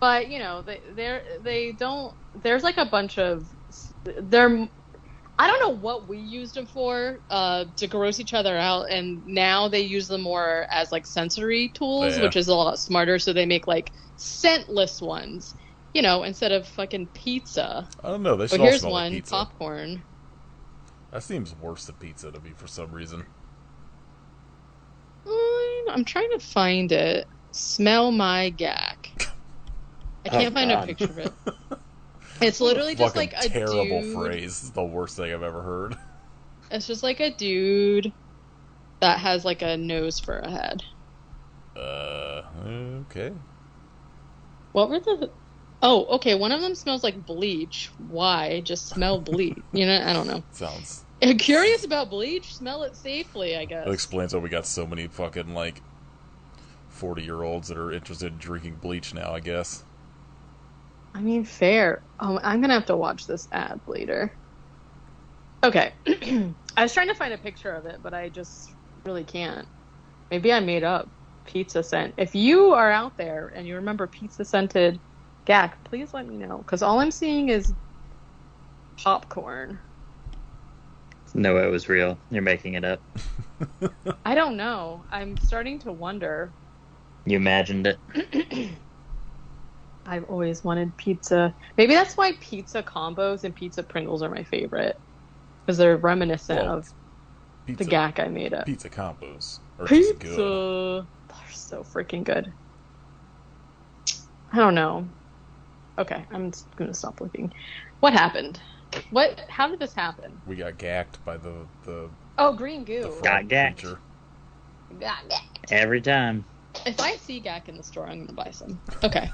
But you know, they don't. There's like a bunch of they're. I don't know what we used them for to gross each other out, and now they use them more as like sensory tools, Yeah. which is a lot smarter. So they make like scentless ones, you know, instead of fucking pizza. I don't know. They should But all here's smell like one: pizza. popcorn. That seems worse than pizza to me for some reason. I'm trying to find it. Smell my Gak. I can't Oh, find God. a picture of it. It's literally just Fucking like a terrible dude. phrase. It's the worst thing I've ever heard. It's just like a dude that has like a nose for a head. Okay. What were the? Oh, okay. One of them smells like bleach. Why? Just smell bleach. You know, I don't know. Sounds. I'm curious about bleach. Smell it safely, I guess. It explains why we got so many fucking like 40-year-olds that are interested in drinking bleach now, I guess. I mean, fair. Oh, I'm gonna have to watch this ad later. Okay. I was trying to find a picture of it, but I just really can't. Maybe I made up pizza scent. If you are out there and you remember pizza scented Gak, please let me know. Because all I'm seeing is popcorn. No, it was real. You're making it up. I don't know. I'm starting to wonder. You imagined it. I've always wanted pizza. Maybe that's why pizza combos and pizza Pringles are my favorite. Because they're reminiscent Well, of Pizza, the Gak I made up. pizza combos are Pizza. just good. They're so freaking good. I don't know. Okay, I'm just gonna stop looking. What happened? How did this happen? We got gacked by the Oh, green the goo. frog Got gacked. creature. Got Gak. Every time. If I see Gak in the store, I'm gonna buy some. Okay.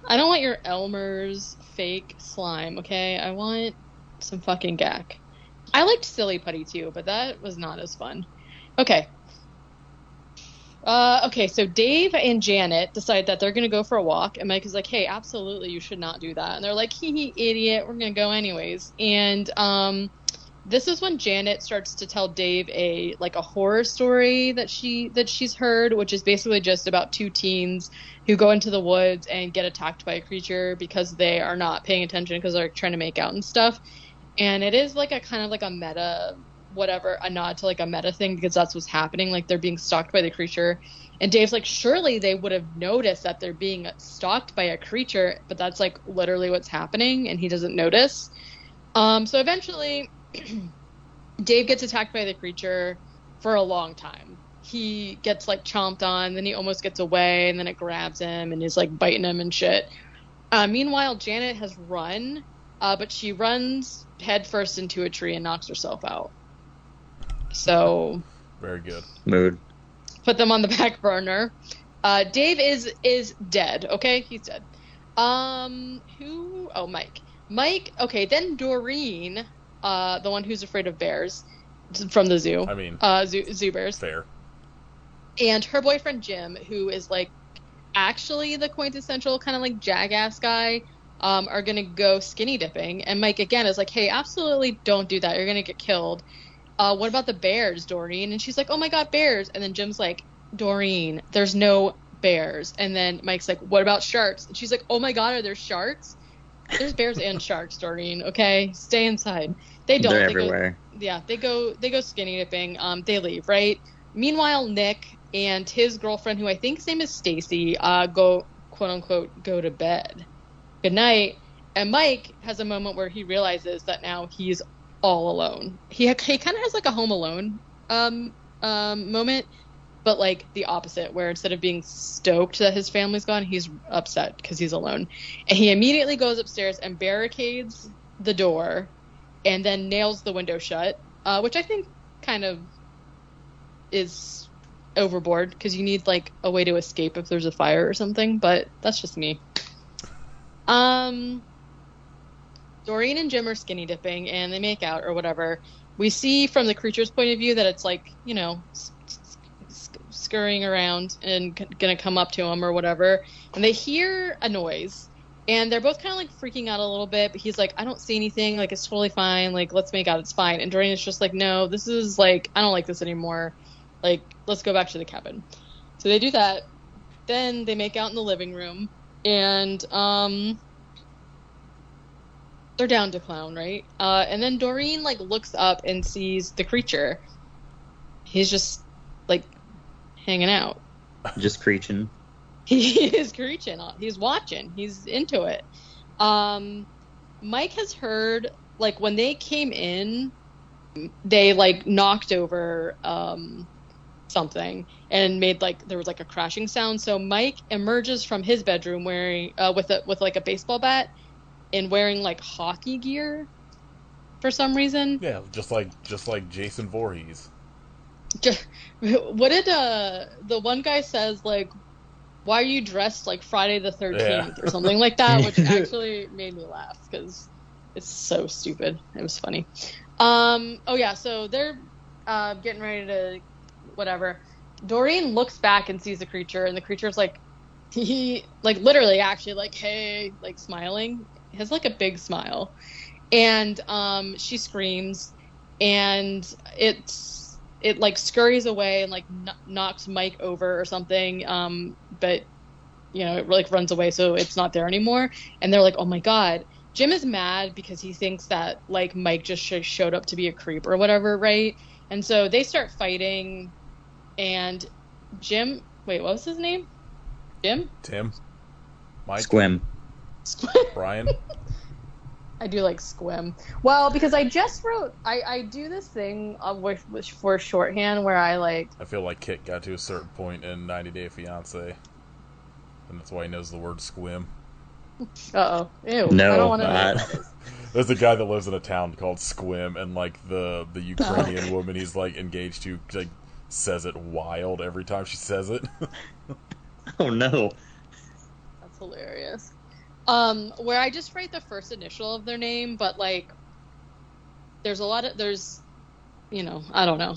I don't want your Elmer's fake slime, okay? I want some fucking Gak. I liked Silly Putty too, but that was not as fun. Okay. Okay, so Dave and Janet decide that they're going to go for a walk, and Mike is like, hey, absolutely, you should not do that. And they're like, hee, idiot, we're going to go anyways. And this is when Janet starts to tell Dave a horror story that she's heard, which is basically just about two teens who go into the woods and get attacked by a creature because they are not paying attention because they're trying to make out and stuff. And it is like a kind of like a meta, whatever, a nod to like a meta thing because that's what's happening. Like they're being stalked by the creature. And Dave's like, surely they would have noticed that they're being stalked by a creature, but that's like literally what's happening and he doesn't notice. So eventually Dave gets attacked by the creature for a long time. He gets like chomped on, then he almost gets away, and then it grabs him and is like biting him and shit. Meanwhile, Janet has run, but she runs headfirst into a tree and knocks herself out. So Very good. Mood. put them on the back burner. Dave is dead. Okay, he's dead. Who? Oh, Mike. Mike. Okay, then Doreen, the one who's afraid of bears from the zoo. I mean, zoo bears. fair. And her boyfriend Jim, who is like actually the quintessential kind of like jackass guy, are gonna go skinny dipping. And Mike again is like, hey, absolutely don't do that. You're gonna get killed. What about the bears, Doreen? And she's like, oh my god, bears. And then Jim's like, Doreen, there's no bears. And then Mike's like, what about sharks? And she's like, oh my god, are there sharks? There's bears and sharks, Doreen. Okay, stay inside. They don't. They're everywhere. They go skinny dipping. They leave, right? Meanwhile, Nick and his girlfriend, who I think his name is Stacy, go quote unquote go to bed. Good night. And Mike has a moment where he realizes that now he's all alone. He kind of has like a Home Alone moment, but like the opposite, where instead of being stoked that his family's gone, he's upset because he's alone. And he immediately goes upstairs and barricades the door, and then nails the window shut, which I think kind of is overboard because you need like a way to escape if there's a fire or something, but that's just me. Doreen and Jim are skinny dipping and they make out or whatever. We see from the creature's point of view that it's like, you know, scurrying around and gonna come up to him or whatever, and they hear a noise and they're both kind of like freaking out a little bit, but he's like, I don't see anything, like it's totally fine, like let's make out, it's fine. And Doreen is just like, no, this is like, I don't like this anymore, like let's go back to the cabin. So they do that. Then they make out in the living room, and they're down to clown, right? And then Doreen like looks up and sees the creature. He's just like hanging out. Just creeching. He is creeching. He's watching. He's into it. Mike has heard, like, when they came in, they like knocked over something and made like there was like a crashing sound. So Mike emerges from his bedroom wearing with like a baseball bat and wearing like hockey gear for some reason. Yeah, just like Jason Voorhees. What did the one guy says, like, why are you dressed like Friday the 13th or something like that, which actually made me laugh because it's so stupid. It was funny. Oh yeah, so they're getting ready to whatever. Doreen looks back and sees the creature, and the creature's like, he like literally actually like, hey, like smiling. He has like a big smile, and she screams, and it like scurries away and like knocks Mike over or something, but you know, it like runs away, so it's not there anymore. And they're like, oh my god. Jim is mad because he thinks that like Mike just showed up to be a creep or whatever, right? And so they start fighting, and Jim, wait, what was his name? Jim? Tim? Mike? Squim. Brian? I do like Squim. Well, because I just wrote, I do this thing for shorthand where I like... I feel like Kit got to a certain point in 90 Day Fiancé, and that's why he knows the word squim. Uh-oh. Ew. No, I don't want to know not. what that is. There's a guy that lives in a town called Squim, and like the Ukrainian woman he's like engaged to like says it wild every time she says it. Oh no. That's hilarious. Where I just write the first initial of their name, but like there's you know, I don't know.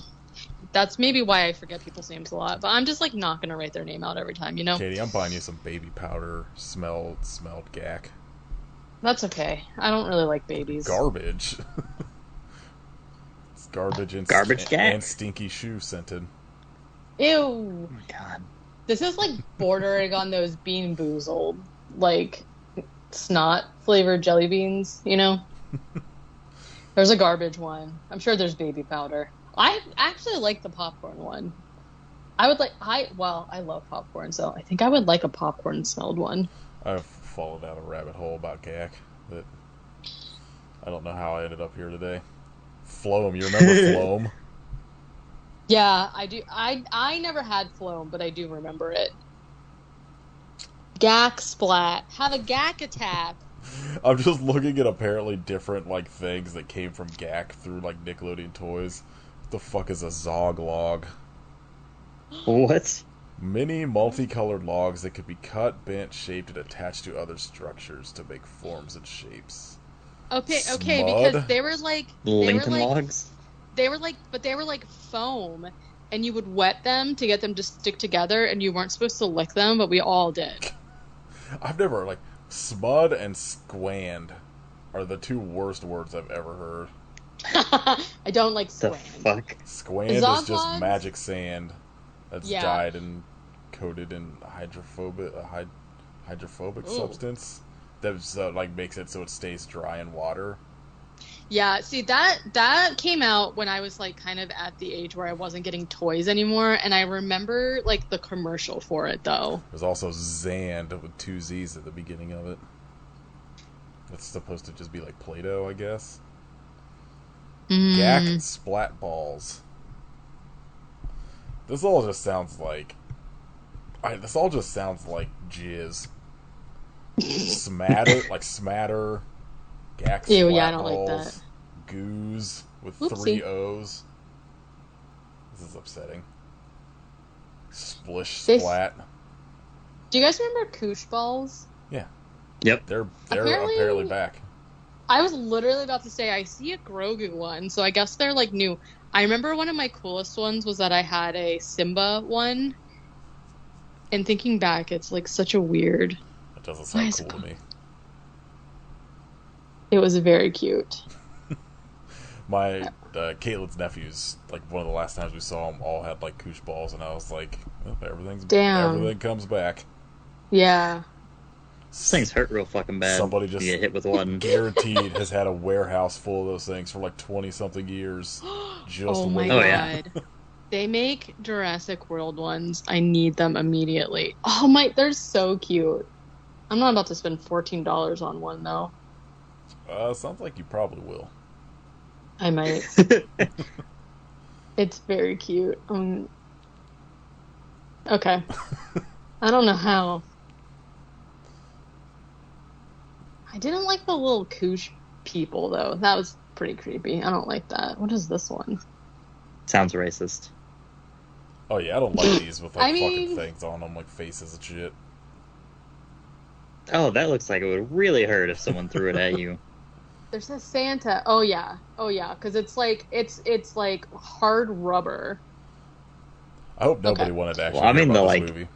That's maybe why I forget people's names a lot, but I'm just like not gonna write their name out every time, you know? Katie, I'm buying you some baby powder smelled gack. That's okay. I don't really like babies. Garbage. It's garbage and Garbage gack? and stinky shoe scented. Ew. Oh my god. This is like bordering on those Bean Boozled, like snot flavored jelly beans, you know? There's a garbage one. I'm sure there's baby powder. I actually like the popcorn one. I love popcorn, so I think I would like a popcorn smelled one. I've fallen down a rabbit hole about gack that I don't know how I ended up here today. Floam, you remember Floam? Yeah, I do. I never had Floam, but I do remember it. Gak Splat. Have a Gak attack. I'm just looking at apparently different like things that came from Gak through like Nickelodeon toys. What the fuck is a Zog log? What? Many multicolored logs that could be cut, bent, shaped, and attached to other structures to make forms and shapes. Okay, Smud? because they were like Lincoln Logs? they were like foam, and you would wet them to get them to stick together, and you weren't supposed to lick them, but we all did. I've never like Smud and Squand are the two worst words I've ever heard. I don't like The Squand. fuck? Squand is Zog just logs? magic sand that's Yeah. dyed and coated in hydrophobic Ooh. substance that like makes it so it stays dry in water. Yeah, see that came out when I was like kind of at the age where I wasn't getting toys anymore, and I remember like the commercial for it though. There's also Zand with two Z's at the beginning of it. It's supposed to just be like Play-Doh, I guess. Gak Splat Balls. This all just sounds like jizz. Smatter, like smatter. Gak Ew, Splat yeah, I don't like Balls. that. Goose with Oopsie. 3 O's. This is upsetting. Splish They- Splat. Do you guys remember Koosh balls? Yeah. Yep. They're Apparently- apparently back. I was literally about to say I see a Grogu one, so I guess they're like new. I remember one of my coolest ones was that I had a Simba one. And thinking back, it's like such a weird. That doesn't Why sound is it cool to me. It was very cute. My Caitlin's nephews, like one of the last times we saw them, all had like Koosh balls, and I was like, well, Damn. everything comes back. Yeah. These things hurt real fucking bad. Somebody just You get hit with one. guaranteed has had a warehouse full of those things for like 20 something years. Just Oh my waiting. Oh, yeah. god. They make Jurassic World ones. I need them immediately. Oh my, they're so cute. I'm not about to spend $14 on one though. Sounds like you probably will. I might. It's very cute. Okay. I don't know how. I didn't like the little Koosh people though. That was pretty creepy. I don't like that. What is this one? Sounds racist. Oh yeah, I don't like these with like I mean- fucking things on them, like faces and shit. Oh, that looks like it would really hurt if someone threw it at you. There's a Santa. Oh yeah, because it's like hard rubber. I hope nobody Okay. wanted to actually Well, I hear mean, about the, this like- movie.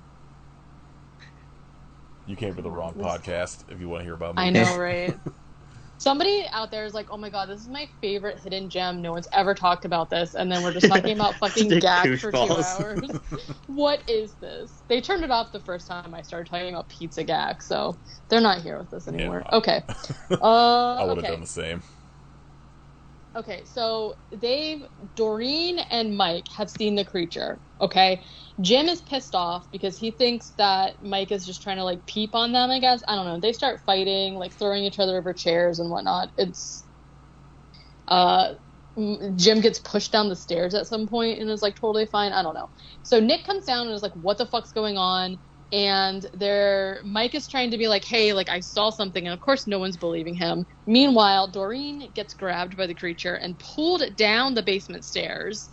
You came to the wrong podcast if you want to hear about me. I know, right? Somebody out there is like, "Oh my god, this is my favorite hidden gem. No one's ever talked about this." And then we're just talking about fucking Stick Gak Koosh for balls. 2 hours. What is this? They turned it off the first time I started talking about Pizza Gak, so they're not here with us anymore. Yeah. Okay. I would have Okay. done the same. Okay, so Doreen and Mike have seen the creature, okay? Jim is pissed off because he thinks that Mike is just trying to, like, peep on them, I guess. I don't know. They start fighting, like, throwing each other over chairs and whatnot. It's, Jim gets pushed down the stairs at some point and is, like, totally fine. I don't know. So Nick comes down and is like, what the fuck's going on? And Mike is trying to be like, hey, like, I saw something, and of course no one's believing him. Meanwhile, Doreen gets grabbed by the creature and pulled down the basement stairs.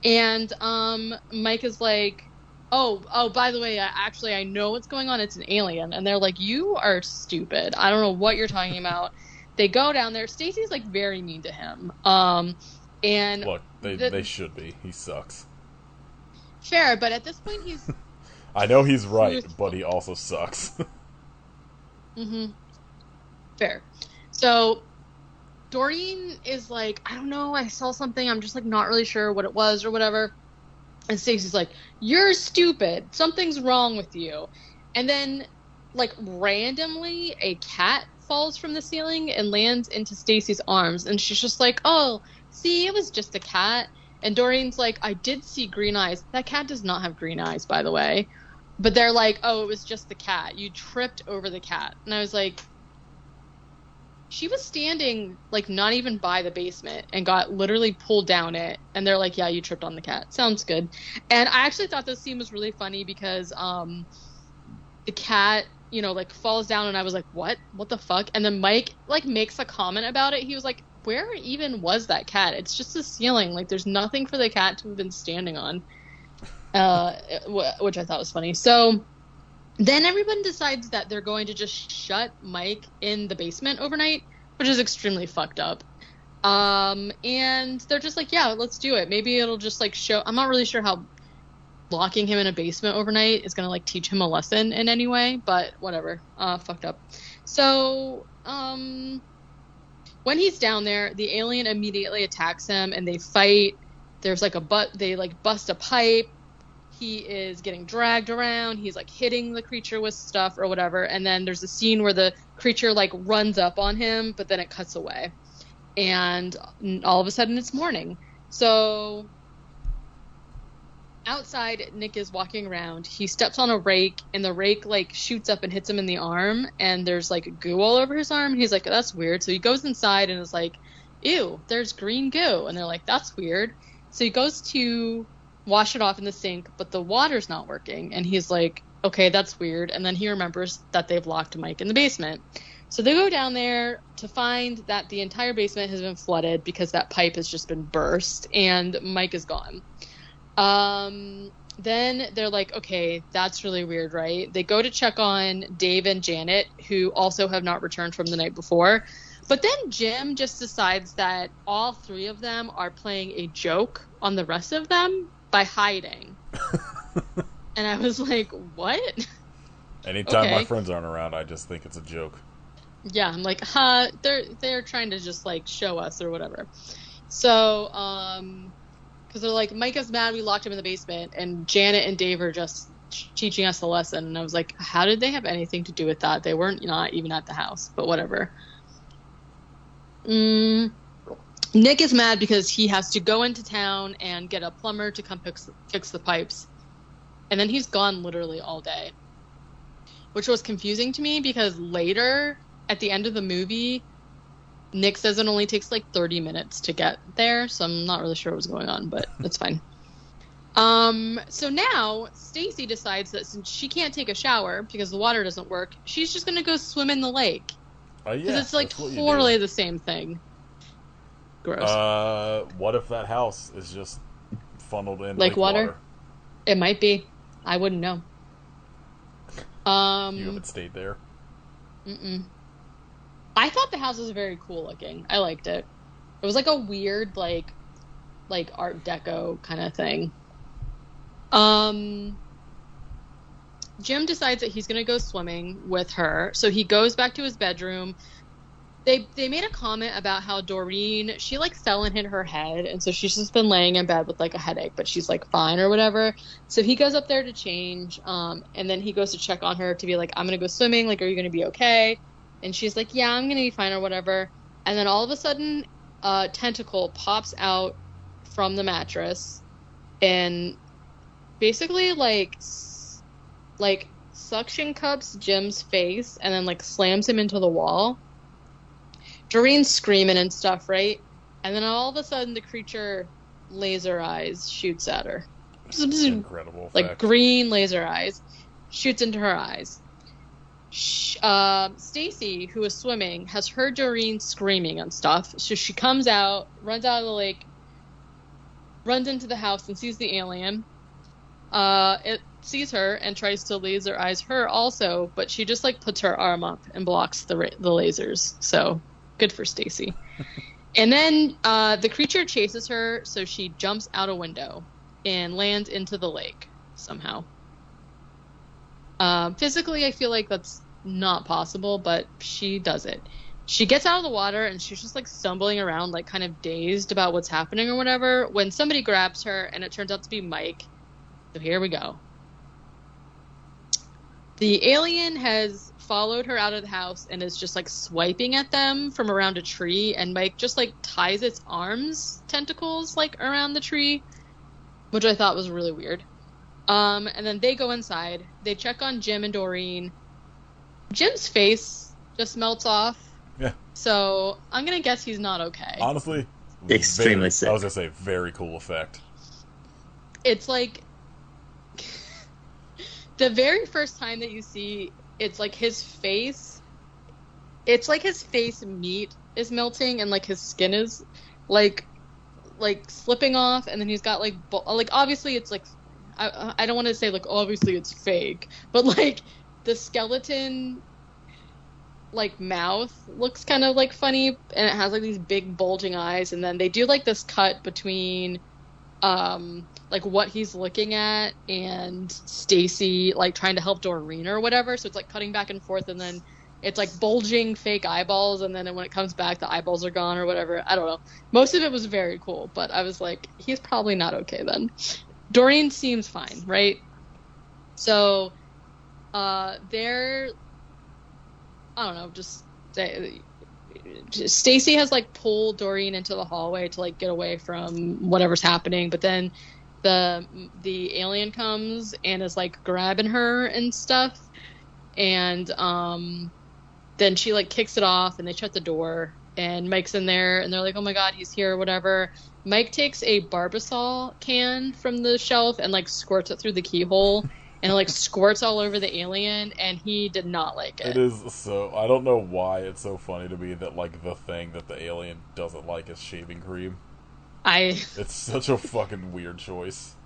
And Mike is like, oh, by the way, I know what's going on. It's an alien. And they're like, you are stupid. I don't know what you're talking about. They go down there. Stacy's like very mean to him. And Look, they should be. He sucks. fair, but at this point he's I know he's right, Truthful. but he also sucks. fair. So Doreen is like, I don't know, I saw something, I'm just like not really sure what it was or whatever. And Stacy's like, you're stupid. Something's wrong with you. And then, like, randomly, a cat falls from the ceiling and lands into Stacy's arms. And she's just like, oh, see, it was just a cat. And Doreen's like, I did see green eyes. That cat does not have green eyes, by the way. But they're like, oh, it was just the cat. You tripped over the cat. And I was like, she was standing like not even by the basement and got literally pulled down it, and they're like, yeah, you tripped on the cat. Sounds good. And I actually thought this scene was really funny because the cat, like falls down, and I was like, what the fuck? And then Mike like makes a comment about it. He was like, where even was that cat? It's just the ceiling. Like, there's nothing for the cat to have been standing on. Which I thought was funny. So then everyone decides that they're going to just shut Mike in the basement overnight, which is extremely fucked up. And they're just like, yeah, let's do it. Maybe it'll just like show. I'm not really sure how locking him in a basement overnight is going to like teach him a lesson in any way, but whatever. Fucked up. So, when he's down there, the alien immediately attacks him and they fight. There's like they like bust a pipe. He is getting dragged around. He's like hitting the creature with stuff or whatever. And then there's a scene where the creature like runs up on him, but then it cuts away. And all of a sudden it's morning. So outside, Nick is walking around. He steps on a rake, and the rake like shoots up and hits him in the arm, and there's like goo all over his arm. He's like, that's weird. So he goes inside and is like, ew, there's green goo. And they're like, that's weird. So he goes to wash it off in the sink, but the water's not working. And he's like, okay, that's weird. And then he remembers that they've locked Mike in the basement. So they go down there to find that the entire basement has been flooded because that pipe has just been burst, and Mike is gone. Then they're like, okay, that's really weird, right? They go to check on Dave and Janet, who also have not returned from the night before. But then Jim just decides that all three of them are playing a joke on the rest of them by hiding. And I was like, what? Anytime Okay. my friends aren't around, I just think it's a joke. Yeah, I'm like, they're trying to just like show us or whatever. So, because they're like, Mike is mad we locked him in the basement, and Janet and Dave are just teaching us a lesson. And I was like, how did they have anything to do with that? They weren't not even at the house, but whatever. Nick is mad because he has to go into town and get a plumber to come fix the pipes. And then he's gone literally all day, which was confusing to me because later at the end of the movie, Nick says it only takes like 30 minutes to get there, so I'm not really sure what's going on, but that's fine. So now Stacy decides that since she can't take a shower because the water doesn't work, she's just gonna go swim in the lake. Yeah, Because it's like that's what you totally do. the same thing. Gross. What if that house is just funneled in Like lake water? It might be. I wouldn't know. You haven't stayed there. Mm-mm. I thought the house was very cool looking. I liked it. It was like a weird, like Art Deco kind of thing. Jim decides that he's gonna go swimming with her, so he goes back to his bedroom. They made a comment about how Doreen, she like fell and hit her head, and so she's just been laying in bed with like a headache, but she's like fine or whatever. So he goes up there to change, and then he goes to check on her to be like, I'm gonna go swimming, like, are you gonna be okay? And she's like, yeah, I'm gonna be fine or whatever. And then all of a sudden, a tentacle pops out from the mattress and basically like suction cups Jim's face and then like slams him into the wall. Doreen's screaming and stuff, right? And then all of a sudden the creature laser eyes shoots at her. Incredible effect. Like green laser eyes shoots into her eyes. Stacy, who is swimming, has heard Doreen screaming and stuff, so she comes out, runs out of the lake, runs into the house and sees the alien. It sees her and tries to laser eyes her also, but she just like puts her arm up and blocks the lasers. So good for Stacy. And then the creature chases her, so she jumps out a window and lands into the lake somehow. Physically, I feel like that's not possible, but she does it. She gets out of the water and she's just like stumbling around, like kind of dazed about what's happening or whatever, when somebody grabs her and it turns out to be Mike. So here we go. The alien has followed her out of the house and is just like swiping at them from around a tree, and Mike just like ties its arms tentacles like around the tree, which I thought was really weird. And then they go inside. They check on Jim and Doreen. Jim's face just melts off, Yeah. So I'm gonna guess he's not okay. Honestly, Extremely sick. I was gonna say very cool effect. It's like the very first time that you see, it's like his face. It's like his face meat is melting and like his skin is like slipping off, and then he's got like obviously it's like I don't want to say like obviously it's fake, but like the skeleton like mouth looks kind of like funny, and it has like these big bulging eyes, and then they do like this cut between like what he's looking at and Stacy like trying to help Doreen or whatever, so it's like cutting back and forth, and then it's like bulging fake eyeballs, and then when it comes back the eyeballs are gone or whatever. I don't know. Most of it was very cool, but I was like, he's probably not okay then. Doreen seems fine, right? So they're, I don't know, just Stacy has like pulled Doreen into the hallway to like get away from whatever's happening, but then the alien comes and is like grabbing her and stuff, and then she like kicks it off, and they shut the door, and Mike's in there, and they're like, oh my god, he's here or whatever. Mike takes a Barbasol can from the shelf and like squirts it through the keyhole, and it like squirts all over the alien, and he did not like it. It is so, I don't know why it's so funny to me that like the thing that the alien doesn't like is shaving cream. It's such a fucking weird choice.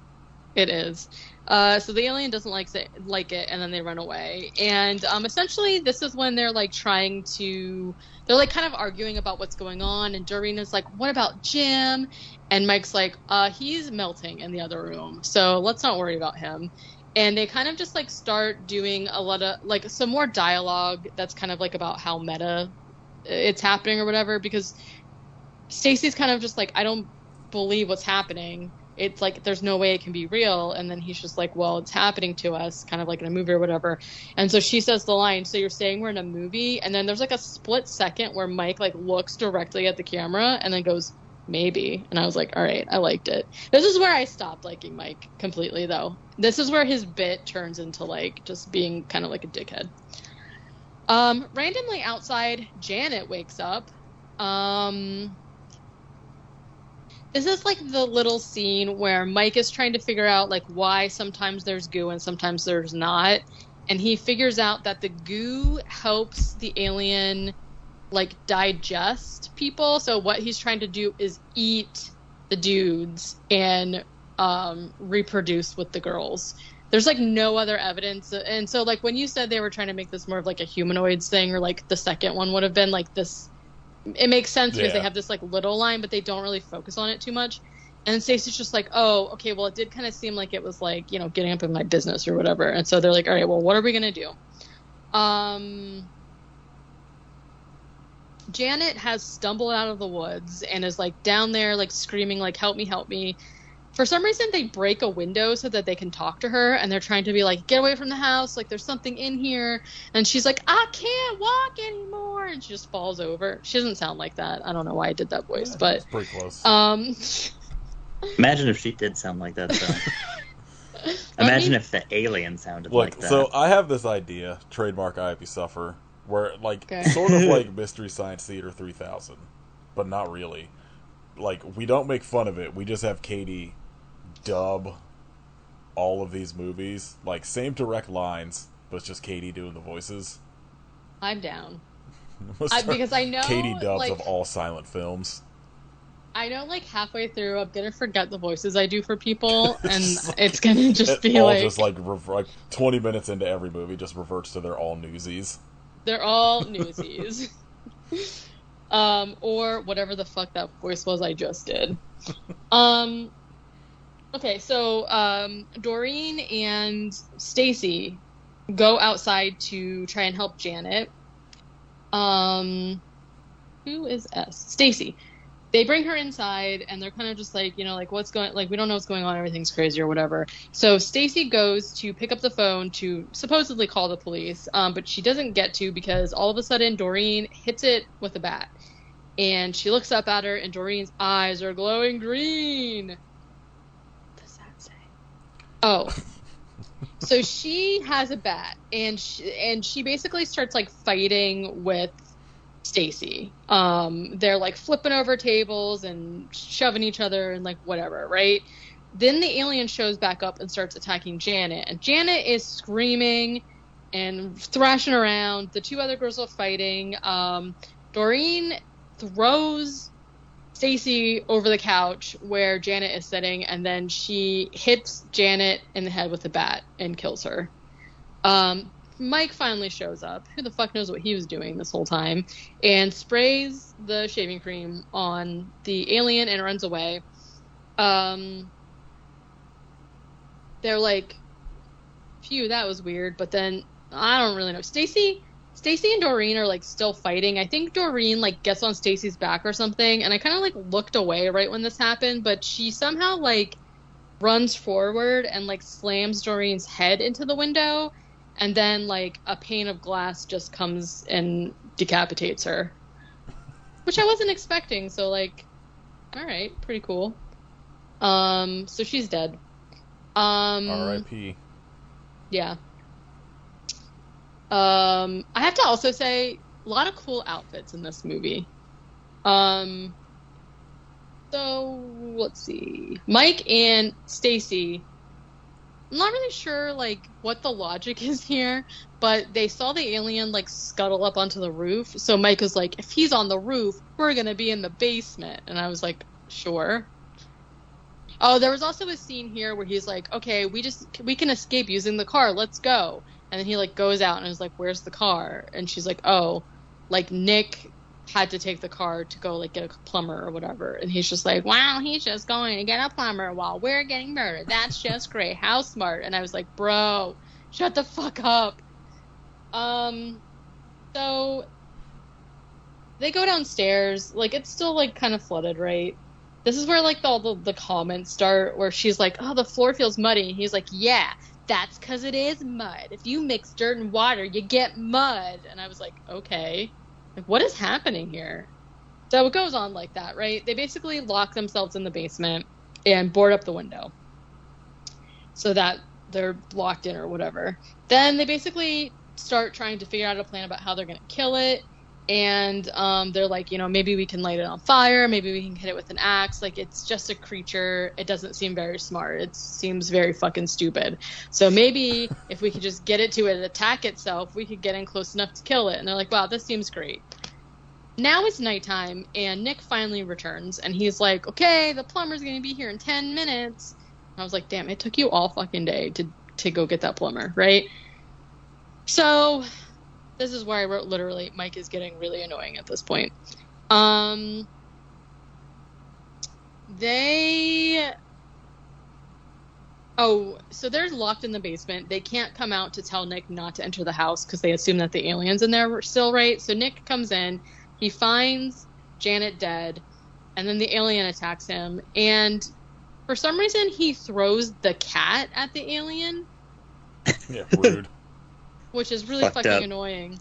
It is. So the alien doesn't like it, and then they run away. And essentially, this is when they're like they're like kind of arguing about what's going on. And Doreen is like, "What about Jim?" And Mike's like, "He's melting in the other room, so let's not worry about him." And they kind of just like start doing a lot of like some more dialogue that's kind of like about how meta it's happening or whatever. Because Stacy's kind of just like, I don't believe what's happening. It's like there's no way it can be real, and then he's just like, well, it's happening to us, kind of like in a movie or whatever. And so she says the line, so you're saying we're in a movie? And then there's like a split second where Mike like looks directly at the camera and then goes, maybe. And I was like, all right, I liked it. This is where I stopped liking Mike completely, though. This is where his bit turns into like just being kind of like a dickhead. Randomly outside, Janet wakes up. This is like the little scene where Mike is trying to figure out like why sometimes there's goo and sometimes there's not. And he figures out that the goo helps the alien like digest people. So what he's trying to do is eat the dudes and reproduce with the girls. There's like no other evidence. And so like when you said they were trying to make this more of like a humanoids thing, or like the second one would have been like this, it makes sense because they have this like little line, but they don't really focus on it too much. And Stacey's just like, oh, okay, well, it did kind of seem like it was like, you know, getting up in my business or whatever. And so they're like, all right, well, what are we going to do? Janet has stumbled out of the woods and is like down there, like screaming, like, help me, help me. For some reason, they break a window so that they can talk to her, and they're trying to be like, get away from the house, like there's something in here. And she's like, I can't walk anymore, and she just falls over. She doesn't sound like that. I don't know why I did that voice, but it's pretty close. Imagine if she did sound like that, though. Imagine if the alien sounded like that. So I have this idea, trademark Ivy Suffer, where like sort of like Mystery Science Theater 3000, but not really. Like, we don't make fun of it. We just have Katie dub all of these movies. Like, same direct lines, but it's just Katie doing the voices. I'm down. Because I know Katie dubs like, of all silent films. I know, like, halfway through, I'm gonna forget the voices I do for people, and it's gonna just be all like... just, like 20 minutes into every movie just reverts to their all newsies. They're all newsies. Or whatever the fuck that voice was I just did. Okay, so Doreen and Stacy go outside to try and help Janet. Who is S? Stacy. They bring her inside, and they're kind of just like, you know, like, what's going, like, we don't know what's going on, everything's crazy or whatever. So Stacy goes to pick up the phone to supposedly call the police, but she doesn't get to because all of a sudden Doreen hits it with a bat. And she looks up at her, and Doreen's eyes are glowing green. What does that say? Oh. So she has a bat, and she basically starts, like, fighting with Stacy. They're like flipping over tables and shoving each other and like whatever, right? Then the alien shows back up and starts attacking Janet, and Janet is screaming and thrashing around. The two other girls are fighting. Doreen throws Stacy over the couch where Janet is sitting, and then she hits Janet in the head with a bat and kills her. Mike finally shows up. Who the fuck knows what he was doing this whole time? And sprays the shaving cream on the alien and runs away. They're like, phew, that was weird. But then, I don't really know. Stacy and Doreen are like still fighting. I think Doreen like gets on Stacy's back or something. And I kind of like looked away right when this happened. But she somehow like runs forward and like slams Doreen's head into the window. And then, like, a pane of glass just comes and decapitates her. Which I wasn't expecting, so, like, alright, pretty cool. So she's dead. R.I.P. Yeah. I have to also say, a lot of cool outfits in this movie. So, let's see. Mike and Stacy... I'm not really sure, like, what the logic is here, but they saw the alien, like, scuttle up onto the roof. So Mike was like, if he's on the roof, we're going to be in the basement. And I was like, sure. Oh, there was also a scene here where he's like, okay, we can escape using the car. Let's go. And then he, like, goes out and is like, where's the car? And she's like, oh, like, Nick had to take the car to go, like, get a plumber or whatever. And he's just like, wow, he's just going to get a plumber while we're getting murdered. That's just great. How smart. And I was like, bro, shut the fuck up. So they go downstairs. Like, it's still, like, kind of flooded, right? This is where, like, all the comments start, where she's like, oh, the floor feels muddy. And he's like, yeah, that's because it is mud. If you mix dirt and water, you get mud. And I was like, okay. Like, what is happening here? So it goes on like that, right? They basically lock themselves in the basement and board up the window so that they're locked in or whatever. Then they basically start trying to figure out a plan about how they're going to kill it. And they're like, you know, maybe we can light it on fire. Maybe we can hit it with an axe. Like, it's just a creature. It doesn't seem very smart. It seems very fucking stupid. So maybe if we could just get it to attack itself, we could get in close enough to kill it. And they're like, wow, this seems great. Now it's nighttime, and Nick finally returns. And he's like, okay, the plumber's going to be here in 10 minutes. And I was like, damn, it took you all fucking day to go get that plumber, right? So... this is where I wrote literally, Mike is getting really annoying at this point. So they're locked in the basement. They can't come out to tell Nick not to enter the house because they assume that the alien's in there still, right? So Nick comes in, he finds Janet dead, and then the alien attacks him. And for some reason, he throws the cat at the alien. Yeah, rude. Which is really fucking annoying.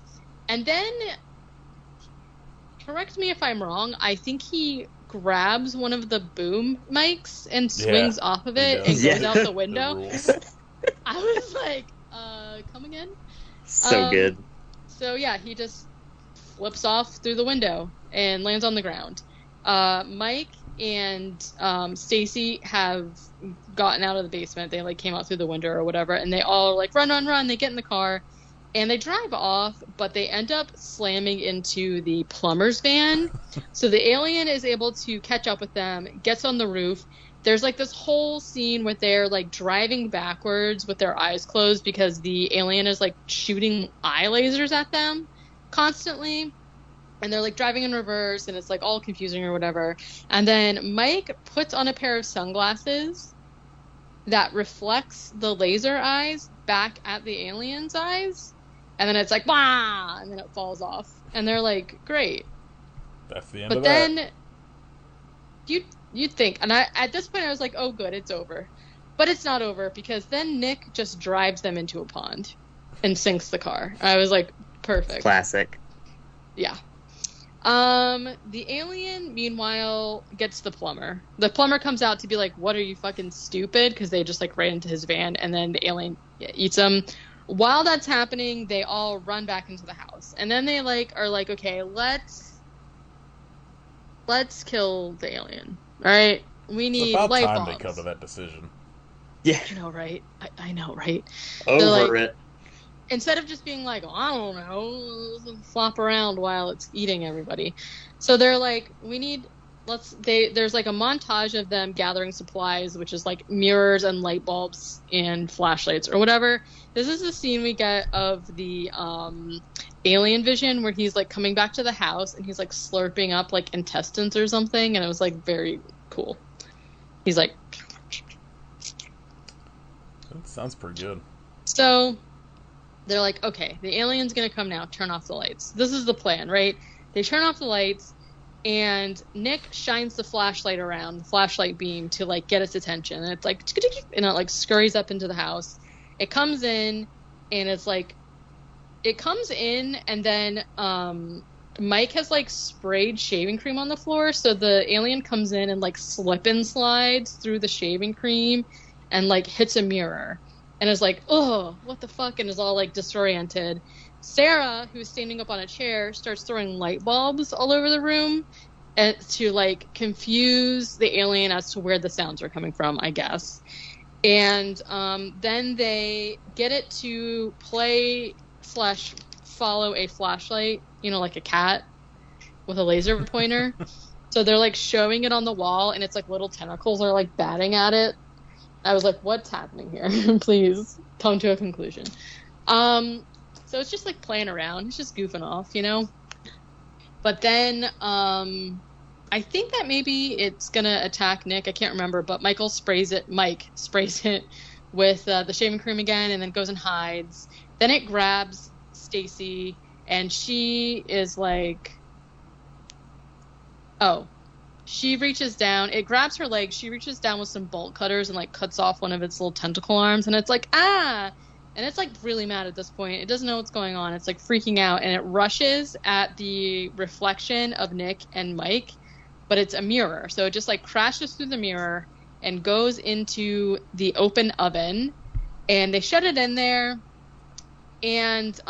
And then, correct me if I'm wrong, I think he grabs one of the boom mics and swings off of it and goes out the window. I was like, come again? So good. So yeah, he just flips off through the window and lands on the ground. Mike and Stacy have gotten out of the basement. They like came out through the window or whatever, and they all are like, run. They get in the car. And they drive off, but they end up slamming into the plumber's van. So the alien is able to catch up with them, gets on the roof. There's like this whole scene where they're like driving backwards with their eyes closed because the alien is like shooting eye lasers at them constantly. And they're like driving in reverse, and it's like all confusing or whatever. And then Mike puts on a pair of sunglasses that reflects the laser eyes back at the alien's eyes. And then it's like, wah! And then it falls off. And they're like, great. That's the end but of that. But then, you'd think, and at this point I was like, oh good, it's over. But it's not over, because then Nick just drives them into a pond and sinks the car. I was like, perfect. Classic. Yeah. The alien, meanwhile, gets the plumber. The plumber comes out to be like, what, are you fucking stupid? Because they just like ran into his van, and then the alien eats him. While that's happening, they all run back into the house, and then they are like, okay, let's kill the alien. All right, we need It's about light time bulbs. they come to that decision. Yeah, I know, right? I know, right? over it. Instead of just being like, oh, I don't know, flop around while it's eating everybody. So they're like, there's like a montage of them gathering supplies, which is like mirrors and light bulbs and flashlights or whatever. This is the scene we get of the alien vision where he's like coming back to the house and he's like slurping up like intestines or something. And it was like very cool. He's like, That sounds pretty good. so they're like, okay, the alien's gonna come now, turn off the lights. This is the plan, right? They turn off the lights, and Nick shines the flashlight around, the flashlight beam, to like get its attention. And it's like, and it like scurries up into the house. It comes in, and it's like, it comes in, and then Mike has like sprayed shaving cream on the floor, so the alien comes in and like slip and slides through the shaving cream, and like hits a mirror. And is like, oh, what the fuck, and is all like disoriented. Sarah, who's standing up on a chair, starts throwing light bulbs all over the room and to like confuse the alien as to where the sounds are coming from, I guess. And then they get it to play/follow a flashlight, like a cat with a laser pointer. So they're like showing it on the wall, and it's like little tentacles are like batting at it. I was like, what's happening here? Please come to a conclusion. So it's just like playing around. It's just goofing off, But then I think that maybe it's going to attack Nick. I can't remember, but Mike sprays it with the shaving cream again, and then goes and hides. Then it grabs Stacy, and she is like, oh. She reaches down, it grabs her leg, she reaches down with some bolt cutters and like cuts off one of its little tentacle arms, and it's like, ah! And it's like really mad at this point. It doesn't know what's going on. It's like freaking out, and it rushes at the reflection of Nick and Mike, but it's a mirror. So it just like crashes through the mirror and goes into the open oven, and they shut it in there, and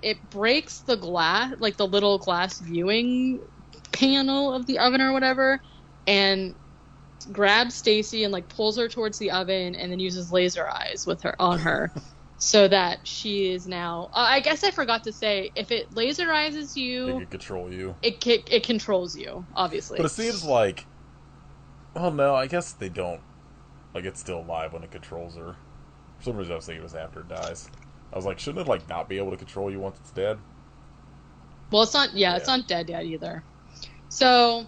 it breaks the glass, like the little glass viewing panel of the oven or whatever, and grabs Stacy and like pulls her towards the oven, and then uses laser eyes on her so that she is now I guess I forgot to say, if it laser eyes you, It can control you. It controls you, obviously. But it seems like, well, no, I guess they don't. Like, it's still alive when it controls her. For some reason I was thinking it was after it dies. I was like, shouldn't it like not be able to control you once it's dead? Well, it's not. Yeah, it's not dead yet either. So,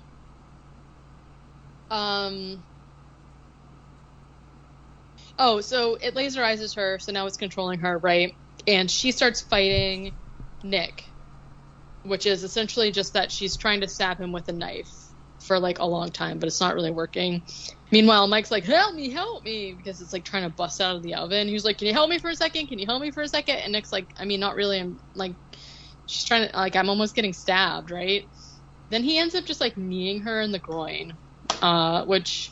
so it laserizes her, so now it's controlling her, right? And she starts fighting Nick, which is essentially just that she's trying to stab him with a knife for like a long time, but it's not really working. Meanwhile, Mike's like, help me, because it's like trying to bust out of the oven. He was like, can you help me for a second? And Nick's like, I mean, not really. I'm like, she's trying to, like, I'm almost getting stabbed, right? Then he ends up just like kneeing her in the groin, which,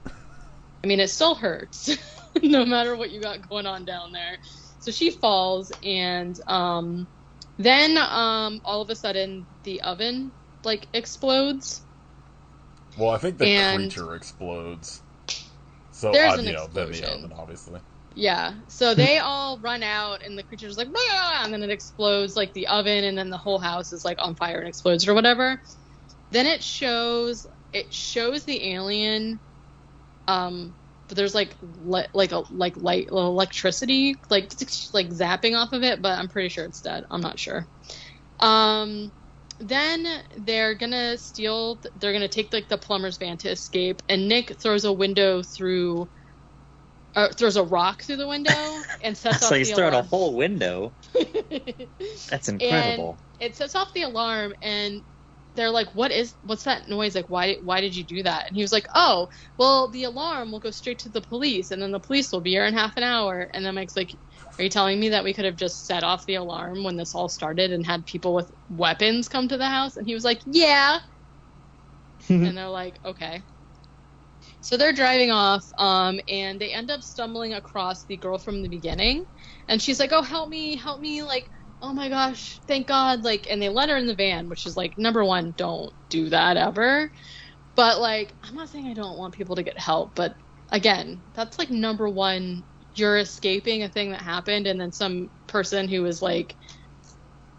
I mean, it still hurts no matter what you got going on down there. So she falls, and then all of a sudden the oven like explodes. Well, I think the creature explodes. So there's an then explosion. the oven, obviously. Yeah, so they all run out, and the creature's like, bah! And then it explodes, like, the oven, and then the whole house is, like, on fire and explodes or whatever. Then it shows the alien, but there's, like electricity, like zapping off of it, but I'm pretty sure it's dead. I'm not sure. Then they're gonna take, like, the plumber's van to escape, and Nick throws a rock through the window and sets off the alarm. So he's throwing a whole window. That's incredible. And it sets off the alarm, and they're like, what's that noise? Like, why did you do that? And he was like, oh, well, the alarm will go straight to the police, and then the police will be here in half an hour. And then Mike's like, are you telling me that we could have just set off the alarm when this all started and had people with weapons come to the house? And he was like, yeah. And they're like, okay. So they're driving off, and they end up stumbling across the girl from the beginning, and she's like, "Oh, help me!" Like, "Oh my gosh, thank God!" Like, and they let her in the van, which is like, number one, don't do that ever. But like, I'm not saying I don't want people to get help, but again, that's like number one. You're escaping a thing that happened, and then some person who is like,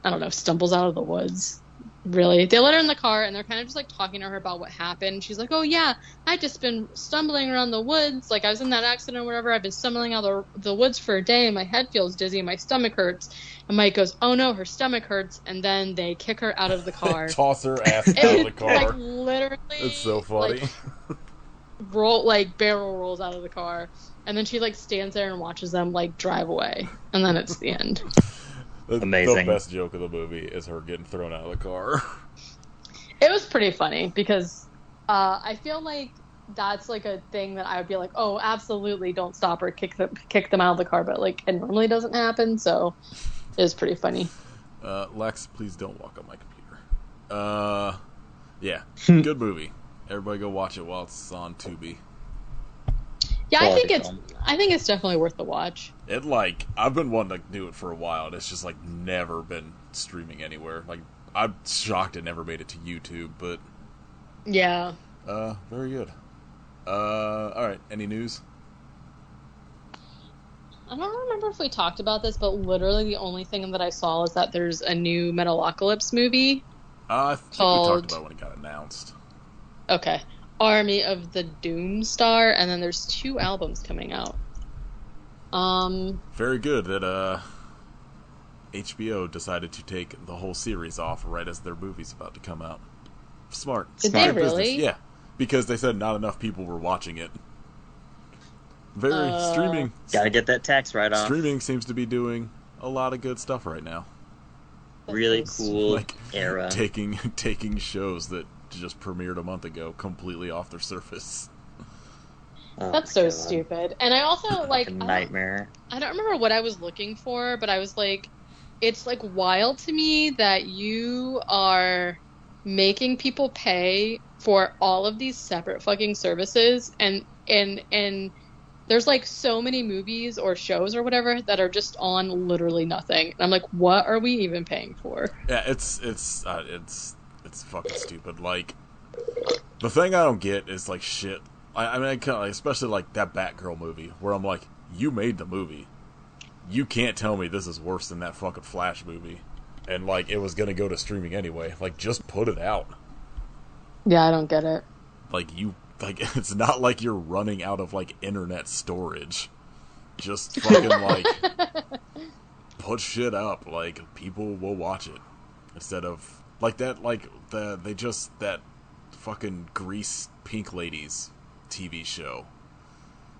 I don't know, stumbles out of the woods. Really, they let her in the car, and they're kind of just like talking to her about what happened. She's like, "Oh yeah, I've just been stumbling around the woods. Like I was in that accident or whatever. I've been stumbling out the woods for a day, and my head feels dizzy, and my stomach hurts." And Mike goes, "Oh no, her stomach hurts," and then they kick her out of the car, toss her ass out of the car. Like literally, it's so funny. Like barrel rolls out of the car, and then she like stands there and watches them like drive away, and then it's the end. Amazing. The best joke of the movie is her getting thrown out of the car. It was pretty funny because I feel like that's like a thing that I would be like, "Oh, absolutely, don't stop her, kick them out of the car," but like it normally doesn't happen, so it was pretty funny. Lex, please don't walk on my computer. Yeah, good movie. Everybody go watch it while it's on Tubi. Yeah, I think it's definitely worth the watch. It like I've been wanting to do it for a while, and it's just like never been streaming anywhere. Like I'm shocked it never made it to YouTube, but yeah. Very good. All right, any news? I don't remember if we talked about this, but literally the only thing that I saw is that there's a new Metalocalypse movie. I think we talked about when it got announced. Okay. Army of the Doomstar, and then there's 2 albums coming out. Very good that HBO decided to take the whole series off right as their movie's about to come out. Smart. Did Smart they business. really? Yeah, because they said not enough people were watching it. Streaming. Gotta get that tax write-off. Streaming seems to be doing a lot of good stuff right now. Really cool like era. Taking shows that just premiered a month ago completely off their surface. Oh That's so God. stupid. And I also like A nightmare. I don't remember what I was looking for, but I was like, it's like wild to me that you are making people pay for all of these separate fucking services, and there's like so many movies or shows or whatever that are just on literally nothing. And I'm like, what are we even paying for? Yeah, it's fucking stupid. Like, the thing I don't get is like shit. I mean, I kinda, like, especially like that Batgirl movie, where I'm like, you made the movie. You can't tell me this is worse than that fucking Flash movie, and like it was gonna go to streaming anyway. Like, just put it out. Yeah, I don't get it. Like it's not like you're running out of like internet storage. Just fucking like put shit up. Like, people will watch it instead of like that. Like that fucking Grease Pink Ladies TV show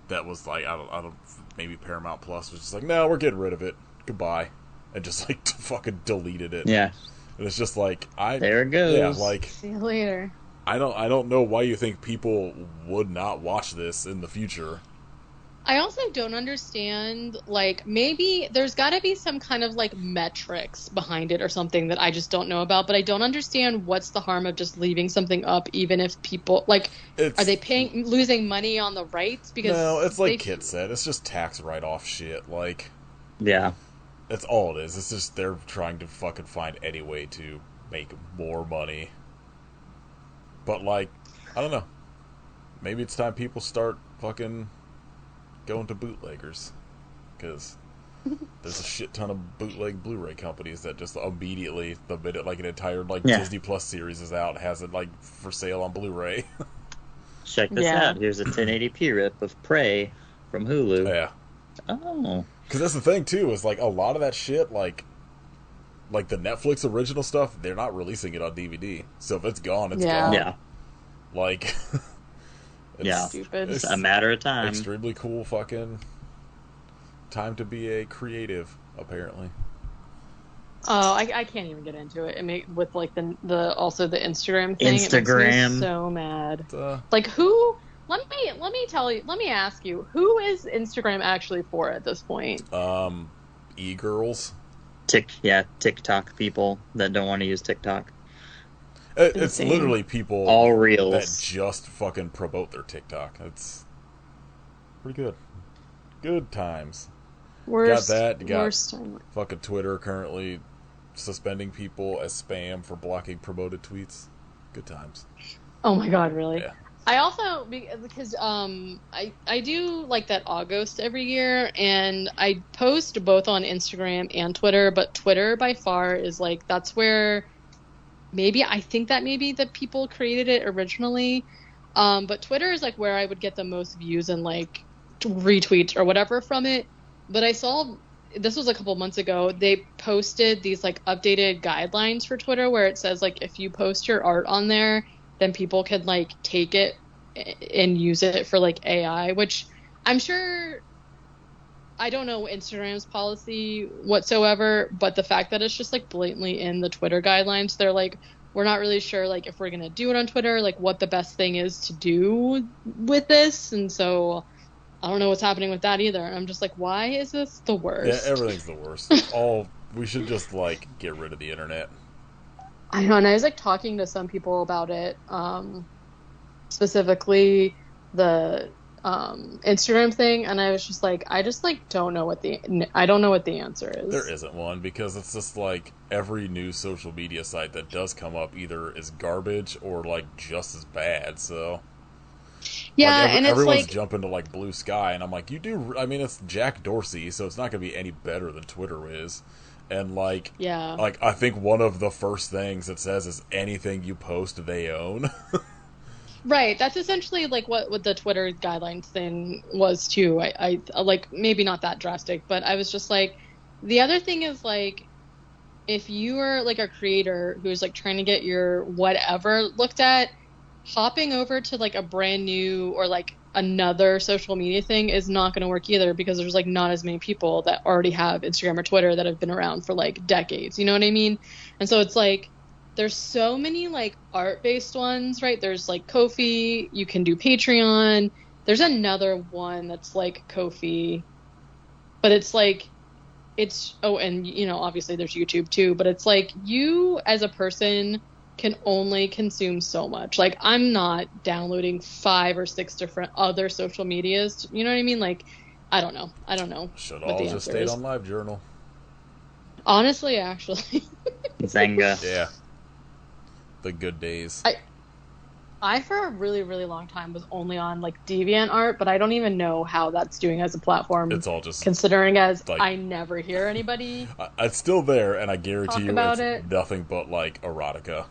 that was like I don't maybe Paramount Plus was just like, no, we're getting rid of it, goodbye, and just like fucking deleted it. Yeah, and it's just like there it goes. Yeah, like, see you later. I don't know why you think people would not watch this in the future. I also don't understand, like, maybe there's got to be some kind of, like, metrics behind it or something that I just don't know about, but I don't understand what's the harm of just leaving something up, even if people, like, are they losing money on the rights? Because no, it's like Kit said, it's just tax write-off shit, like... Yeah. That's all it is. It's just they're trying to fucking find any way to make more money. But, like, I don't know. Maybe it's time people start fucking going to bootleggers. Because there's a shit ton of bootleg Blu-ray companies that just immediately, the minute, like, an entire, like, Disney Plus series is out, has it, like, for sale on Blu-ray. Check this out. Here's a 1080p rip of Prey from Hulu. Yeah. Oh. Because that's the thing, too, is, like, a lot of that shit, like the Netflix original stuff, they're not releasing it on DVD. So if it's gone, it's gone. Yeah. Like, stupid. It's a matter of time. Extremely cool fucking time to be a creative, apparently. Oh, I can't even get into it. With like the also the Instagram thing. Instagram. It makes me so mad. Like, who? Let me ask you, who is Instagram actually for at this point? E-girls. TikTok people that don't want to use TikTok. It's insane. literally people All that reels. just fucking promote their TikTok. It's pretty good. Good times. Worst, Got that. You got worst time. fucking Twitter currently suspending people as spam for blocking promoted tweets. Good times. Oh my god, really? Yeah. I also because I do like that August every year, and I post both on Instagram and Twitter, but Twitter by far is like that's where maybe I think that maybe the people created it originally. But Twitter is like where I would get the most views and like retweets or whatever from it. But I saw this was a couple months ago. They posted these like updated guidelines for Twitter where it says like if you post your art on there, then people can like take it and use it for like AI, which I'm sure I don't know Instagram's policy whatsoever, but the fact that it's just like blatantly in the Twitter guidelines, they're like, we're not really sure like if we're gonna do it on Twitter, like what the best thing is to do with this, and so I don't know what's happening with that either. I'm just like, why is this the worst? Yeah, everything's the worst. We should just like get rid of the internet. I know, and I was like talking to some people about it, specifically the Instagram thing, and I was just like, I just like don't know what the answer is. There isn't one because it's just like every new social media site that does come up either is garbage or like just as bad. So yeah, like and it's everyone's like jumping to like Blue Sky, and I'm like, I mean, it's Jack Dorsey, so it's not going to be any better than Twitter is. And like, yeah, like I think one of the first things it says is anything you post, they own. right. That's essentially like what the Twitter guidelines thing was too. I like maybe not that drastic, but I was just like, the other thing is like, if you are like a creator who's like trying to get your whatever looked at, hopping over to like a brand new or like another social media thing is not going to work either because there's like not as many people that already have Instagram or Twitter that have been around for like decades. You know what I mean? And so it's like there's so many like art-based ones, right? There's like Ko-fi, you can do Patreon. There's another one that's like Ko-fi, but it's like and you know, obviously there's YouTube too, but it's like you as a person can only consume so much. Like I'm not downloading 5 or 6 different other social medias. You know what I mean? Like I don't know. Should what all the just answer stayed is. on LiveJournal. Honestly, actually, Zenga. Yeah, the good days. I for a really really long time was only on like DeviantArt, but I don't even know how that's doing as a platform. It's all just considering as like, I never hear anybody. It's still there, and I guarantee Talk you about it's it. nothing but like erotica.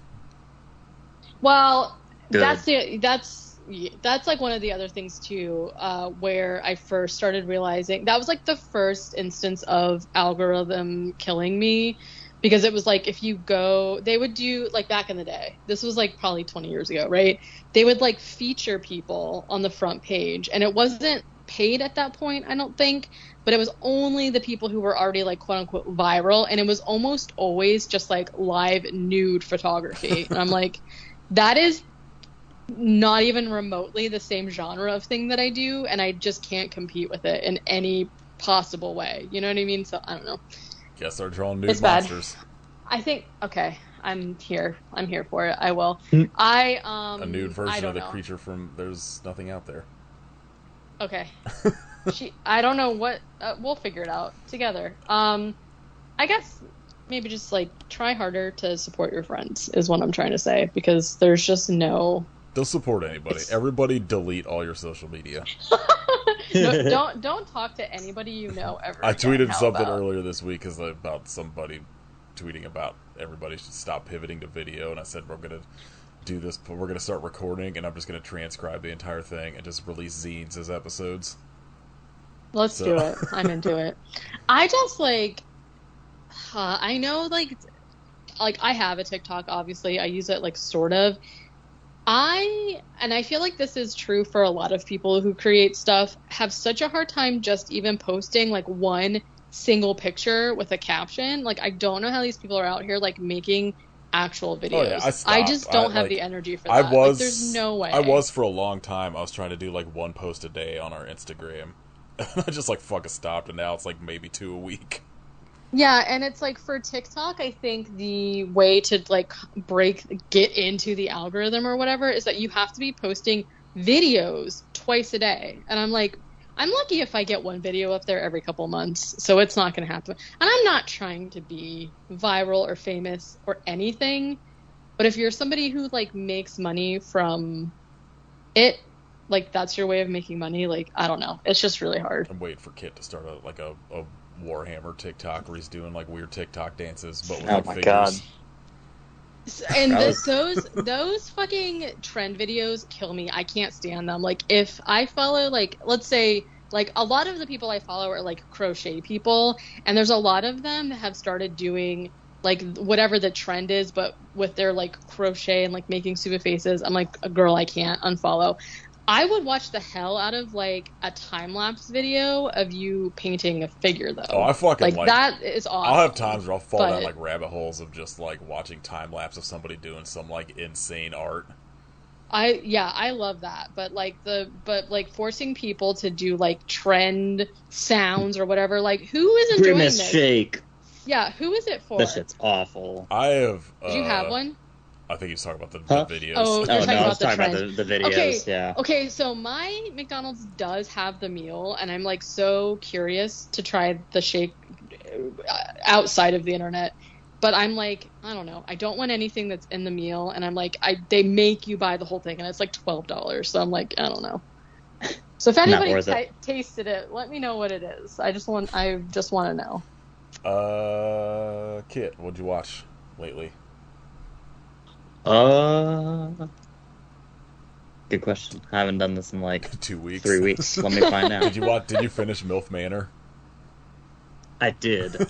Well, Good. that's like one of the other things too, where I first started realizing that was like the first instance of algorithm killing me, because it was like if you go, they would do like back in the day. This was like probably 20 years ago, right? They would like feature people on the front page, and it wasn't paid at that point, I don't think, but it was only the people who were already like quote unquote viral, and it was almost always just like live nude photography. And I'm like, that is not even remotely the same genre of thing that I do, and I just can't compete with it in any possible way. You know what I mean? So I don't know. Guess they're drawing nude It's bad. monsters. I think okay. I'm here for it. I will. Hmm. A nude I version don't of the know. creature from There's Nothing Out There. Okay. I don't know what. We'll figure it out together. I guess maybe just like try harder to support your friends is what I'm trying to say, because there's just no. Don't support anybody. Everybody delete all your social media. No, don't talk to anybody you know ever. I again. tweeted How something about? earlier this week about somebody tweeting about everybody should stop pivoting to video, and I said we're gonna do this, but we're gonna start recording, and I'm just gonna transcribe the entire thing and just release zines as episodes. Let's do it. I'm into it. I just like. I know like I have a TikTok. Obviously, I use it like sort of. I feel like this is true for a lot of people who create stuff, have such a hard time just even posting like one single picture with a caption. Like I don't know how these people are out here like making actual videos. Oh, yeah, I just don't have the energy for that. I was. Like, there's no way. I was for a long time. I was trying to do like one post a day on our Instagram. I just like fucking stopped, and now it's like maybe 2 a week. Yeah, and it's like for TikTok, I think the way to like get into the algorithm or whatever is that you have to be posting videos twice a day. And I'm like, I'm lucky if I get one video up there every couple months, so it's not going to happen. And I'm not trying to be viral or famous or anything, but if you're somebody who like makes money from it, like that's your way of making money, like I don't know. It's just really hard. I'm waiting for Kit to start a Warhammer TikTok where he's doing like weird TikTok dances, but with Oh like my figures. God. And That was- those fucking trend videos kill me. I can't stand them. Like if I follow like let's say like a lot of the people I follow are like crochet people, and there's a lot of them that have started doing like whatever the trend is, but with their like crochet and like making stupid faces. I'm like, a girl, I can't unfollow. I would watch the hell out of like a time lapse video of you painting a figure though. Oh, I fucking like that is awesome. I'll have times where I'll fall down But- like rabbit holes of just like watching time lapse of somebody doing some like insane art. I love that, but like forcing people to do like trend sounds or whatever, like who is enjoying Grimace this? shake. Yeah, who is it for? That shit's awful. I have. Did you have one? I think he's talking about the Huh? videos. Oh, Oh You're no, talking I about was the talking about trend. the videos. Okay. Yeah. Okay, so my McDonald's does have the meal, and I'm like so curious to try the shake outside of the internet. But I'm like, I don't know. I don't want anything that's in the meal, and I'm like, they make you buy the whole thing, and it's like $12. So I'm like, I don't know. So if anybody worth it. tasted it, let me know what it is. I just want to know. Kit, what'd you watch lately? Good question. I haven't done this in like 2 weeks. 3 weeks. Let me find out. Did you finish MILF Manor? I did.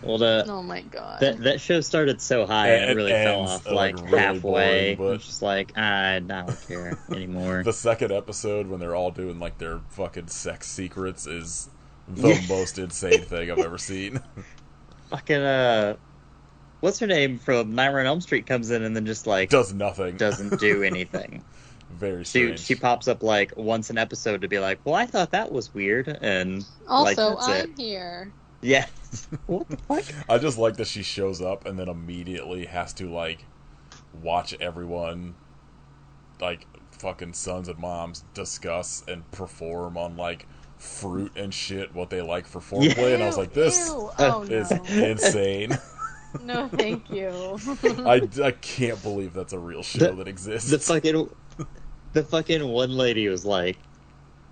Well, Oh my god. that show started so high and it really fell ends, off like, like really halfway. boring, but- It's just like I don't care anymore. The second episode when they're all doing like their fucking sex secrets is the most insane thing I've ever seen. Fucking what's her name from Nightmare on Elm Street comes in and then just like Does nothing. doesn't do anything. Very She strange. she pops up like once an episode to be like, well, I thought that was weird, and like Also, that's I'm it. here. Yeah. What the fuck? I just like that she shows up and then immediately has to like watch everyone like fucking sons and moms discuss and perform on like fruit and shit what they like for foreplay, and I was like, this Ew. Oh is no. insane. No, thank you. I can't believe that's a real show that exists. The fucking one lady was like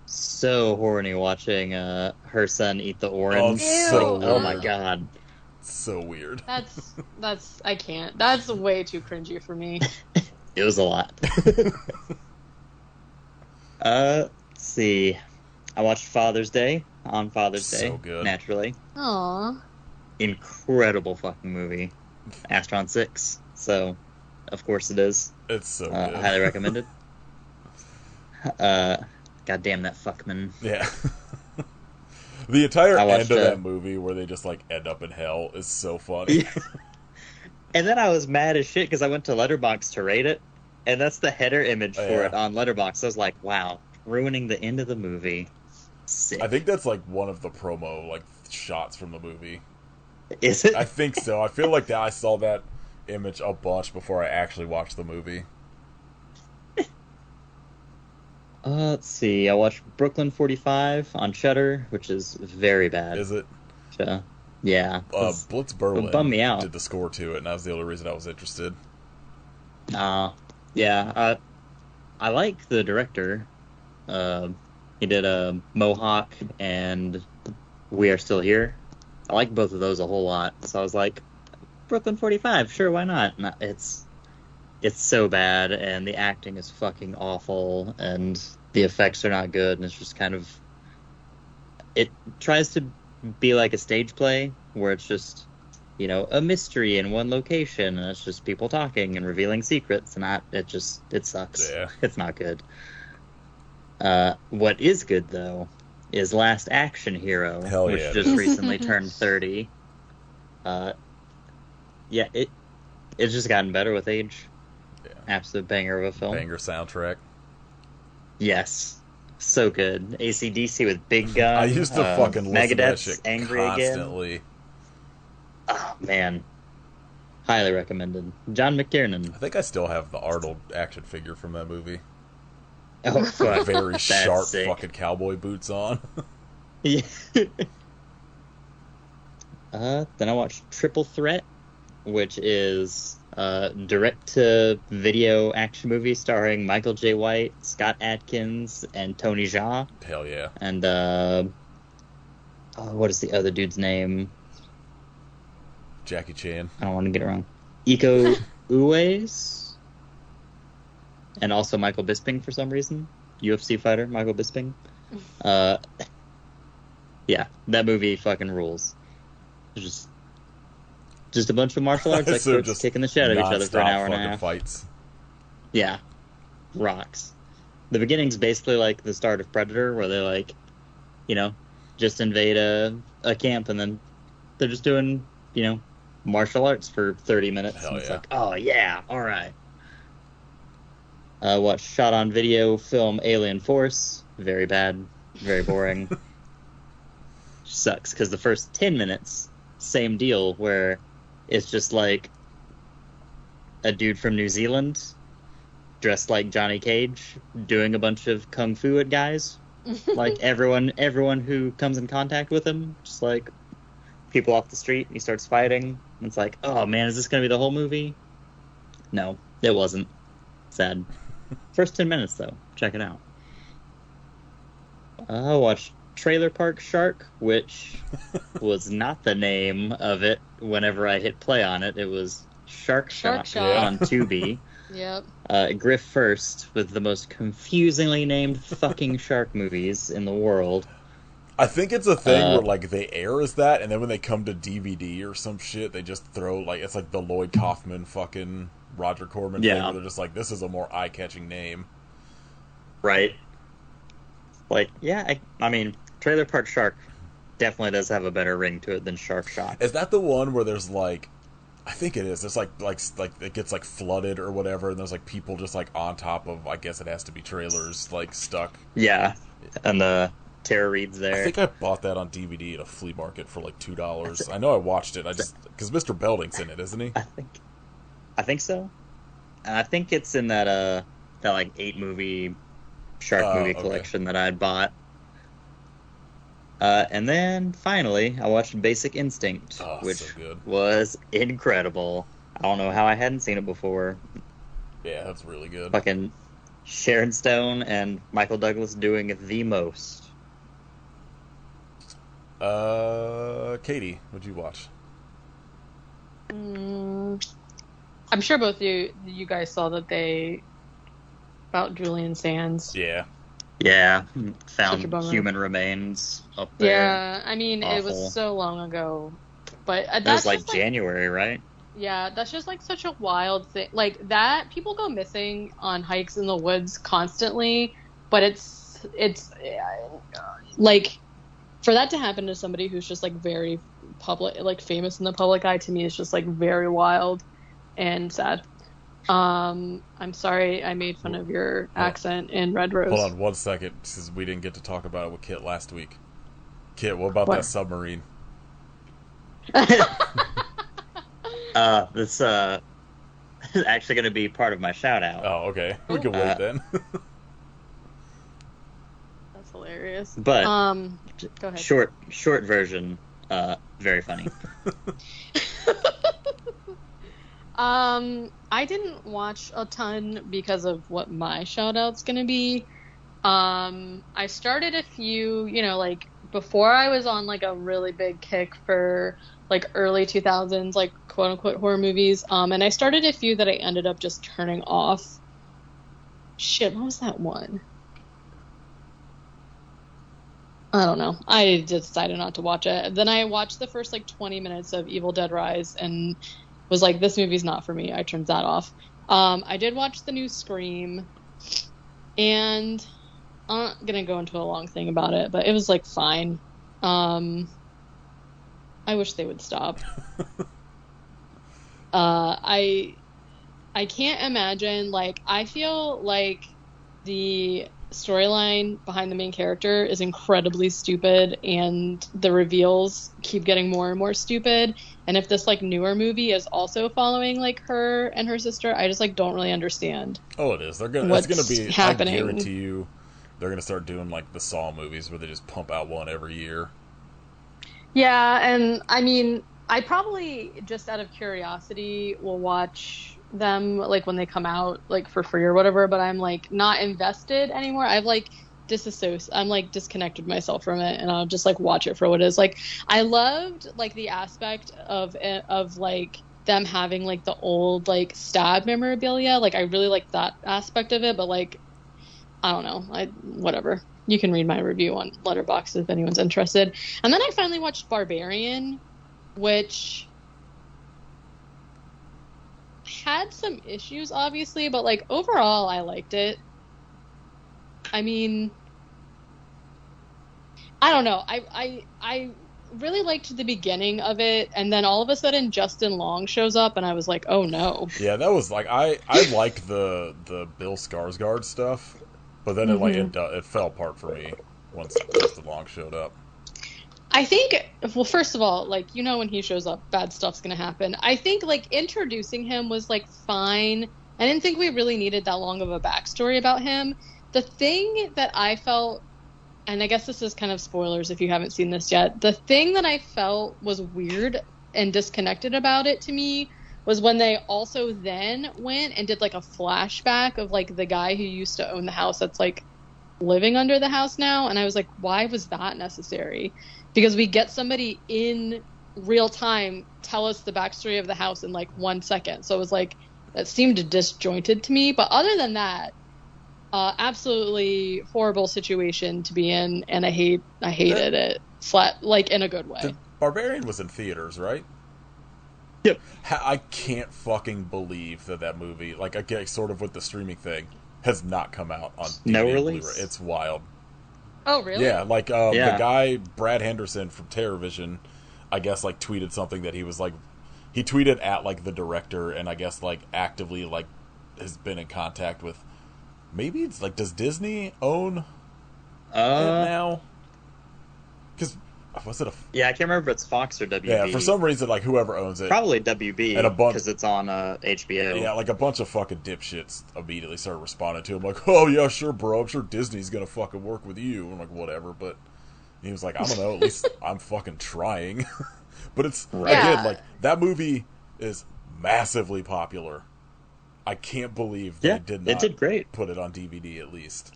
so horny watching her son eat the orange. Oh, so Like, oh my weird. god. So weird. That's I can't. That's way too cringy for me. It was a lot. Let's see. I watched Father's Day on Father's Day. So good. Naturally. Aw. Incredible fucking movie. Astron 6. So, of course it is. It's so good. Highly recommended. God damn that fuckman. Yeah. The entire I end watched, of that movie where they just like end up in hell is so funny. And then I was mad as shit because I went to Letterboxd to rate it, and that's the header image Oh, for yeah. it on Letterboxd. I was like, wow, ruining the end of the movie. Sick. I think that's like one of the promo like shots from the movie. Is it? I think so. I feel like that I saw that image a bunch before I actually watched the movie. Let's see. I watched Brooklyn 45 on Shudder, which is very bad. Is it? Yeah. Blitz Berlin bummed me out. did the score to it, and that was the only reason I was interested. Yeah. I like the director. He did Mohawk and We Are Still Here. I like both of those a whole lot. So I was like, Brooklyn 45, sure, why not? No, it's so bad, and the acting is fucking awful, and the effects are not good, and it's just kind of... It tries to be like a stage play, where it's just, you know, a mystery in one location, and it's just people talking and revealing secrets, and it sucks. Yeah. It's not good. What is good, though, is Last Action Hero, Hell which yeah, just dude. recently turned 30. Yeah, it's just gotten better with age. Yeah. Absolute banger of a film. Banger soundtrack. Yes. So good. AC/DC with Big Gun. I used to fucking listen to that Megadeth's shit Angry constantly. Again. Oh man, highly recommended. John McTiernan. I think I still have the Arnold action figure from that movie. Oh With fuck, very that's sharp sick. fucking cowboy boots on. Yeah. Then I watched Triple Threat, which is a direct-to-video action movie starring Michael J. White, Scott Adkins, and Tony Jaa. Hell yeah. And what is the other dude's name? Jackie Chan. I don't want to get it wrong. Iko Uwais, and also Michael Bisping for some reason. UFC fighter Michael Bisping. Yeah, that movie fucking rules. It's just a bunch of martial arts So experts just kicking the shit out of each other for an non-stop hour and a fucking half. fights. Yeah, rocks. The beginning's basically like the start of Predator, where they like, just invade a camp and then they're just doing, martial arts for 30 minutes. Hell and it's yeah. like, oh yeah, all right. Watched shot on video film Alien Force. Very bad, very boring. Sucks because the first 10 minutes, same deal, where it's just like a dude from New Zealand dressed like Johnny Cage doing a bunch of kung fu at guys. Like everyone who comes in contact with him, just like people off the street, he starts fighting. And it's like, oh man, is this gonna be the whole movie? No, it wasn't. Sad. First 10 minutes though, check it out. I watched Trailer Park Shark, which was not the name of it whenever I hit play on it. It was Shark Shot Shot. on Tubi. Yep. Griff First with the most confusingly named fucking shark movies in the world. I think it's a thing where like they air as that, and then when they come to DVD or some shit, they just throw like it's like the Lloyd Kaufman fucking Roger Corman thing, where they're just like, this is a more eye-catching name. Right. Like, yeah, I mean, Trailer Park Shark definitely does have a better ring to it than Shark Shot. Is that the one where there's like, I think it is. There's like it gets like flooded or whatever, and there's like people just like on top of, I guess it has to be trailers, like stuck. Yeah, and the Tara Reid's there. I think I bought that on DVD at a flea market for like $2. I know I watched it. I just because Mr. Belding's in it, isn't he? I think so. And I think it's in that like 8 movie shark movie collection that I had bought. And then finally, I watched Basic Instinct, which so good. was incredible. I don't know how I hadn't seen it before. Yeah, that's really good. Fucking Sharon Stone and Michael Douglas doing the most. Katie, what'd you watch? I'm sure both you guys saw that about Julian Sands. Yeah. Yeah, Such a found bummer. human remains up there. Yeah, I mean, it Awful. was so long ago, but It that's was like just, January, right? yeah, that's just like such a wild thing. Like that, people go missing on hikes in the woods constantly, but it's like for that to happen to somebody who's just like very public, like famous in the public eye, to me is just like very wild and sad. I'm sorry I made fun of your accent in Red Rose. Hold on 1 second, because we didn't get to talk about it with Kit last week. Kit, what about that submarine? This is actually going to be part of my shout out. Oh, okay. We can wait then. That's hilarious. But go ahead. short version, very funny. I didn't watch a ton because of what my shout out's gonna be. I started a few, like before I was on like a really big kick for like early 2000s, like quote unquote horror movies. And I started a few that I ended up just turning off. Shit, what was that one? I don't know. I decided not to watch it. Then I watched the first like 20 minutes of Evil Dead Rise and was like, this movie's not for me. I turned that off. I did watch the new Scream, and I'm not gonna go into a long thing about it, but it was like fine. I wish they would stop. I can't imagine, like, I feel like the storyline behind the main character is incredibly stupid, and the reveals keep getting more and more stupid. And if this like newer movie is also following like her and her sister, I just like don't really understand. Oh, it is. What's It's gonna be. happening. I guarantee you, they're gonna start doing like the Saw movies where they just pump out one every year. Yeah, and I mean, I probably just out of curiosity will watch them like when they come out like for free or whatever, but I'm like not invested anymore. I've like I'm like disconnected myself from it, and I'll just like watch it for what it is. Like I loved like the aspect of like them having like the old like stab memorabilia. Like I really like that aspect of it, but like I don't know. Whatever. You can read my review on Letterboxd if anyone's interested. And then I finally watched Barbarian, which had some issues, obviously, but like overall, I liked it. I mean, I don't know. I really liked the beginning of it, and then all of a sudden, Justin Long shows up, and I was like, oh no. Yeah, that was like I liked the Bill Skarsgård stuff, but then it fell apart for me once Justin Long showed up. I think, well, first of all, like, you know, when he shows up, bad stuff's gonna happen. I think, like, introducing him was, like, fine. I didn't think we really needed that long of a backstory about him. The thing that I felt, and I guess this is kind of spoilers if you haven't seen this yet, the thing that I felt was weird and disconnected about it to me was when they also then went and did, like, a flashback of, like, the guy who used to own the house that's, like, living under the house now. And I was like, why was that necessary? Because we get somebody in real time tell us the backstory of the house in like 1 second. So it was like, that seemed disjointed to me. But other than that, absolutely horrible situation to be in, and I hated it. Like in a good way. The Barbarian was in theaters, right? Yep. I can't fucking believe that movie, like again, sort of with the streaming thing, has not come out on DVD No and release? Blu-ray. It's wild. Oh, really? Yeah, like Yeah. the guy Brad Henderson from TerrorVision, I guess like tweeted something that he was like, he tweeted at like the director, and I guess like actively like has been in contact with. Maybe it's like, does Disney own it now? Because was it Yeah, I can't remember if it's Fox or WB. Yeah, for some reason, like whoever owns it, Probably WB, And a bunch- because it's on HBO. yeah, like a bunch of fucking dipshits immediately started responding to him like, "Oh yeah, sure, bro. I'm sure Disney's gonna fucking work with you." I'm like, whatever, but he was like, "I don't know. At least I'm fucking trying." But it's Right. again Yeah. like that movie is massively popular. I can't believe they Yeah, did it not did great. put it on DVD at least.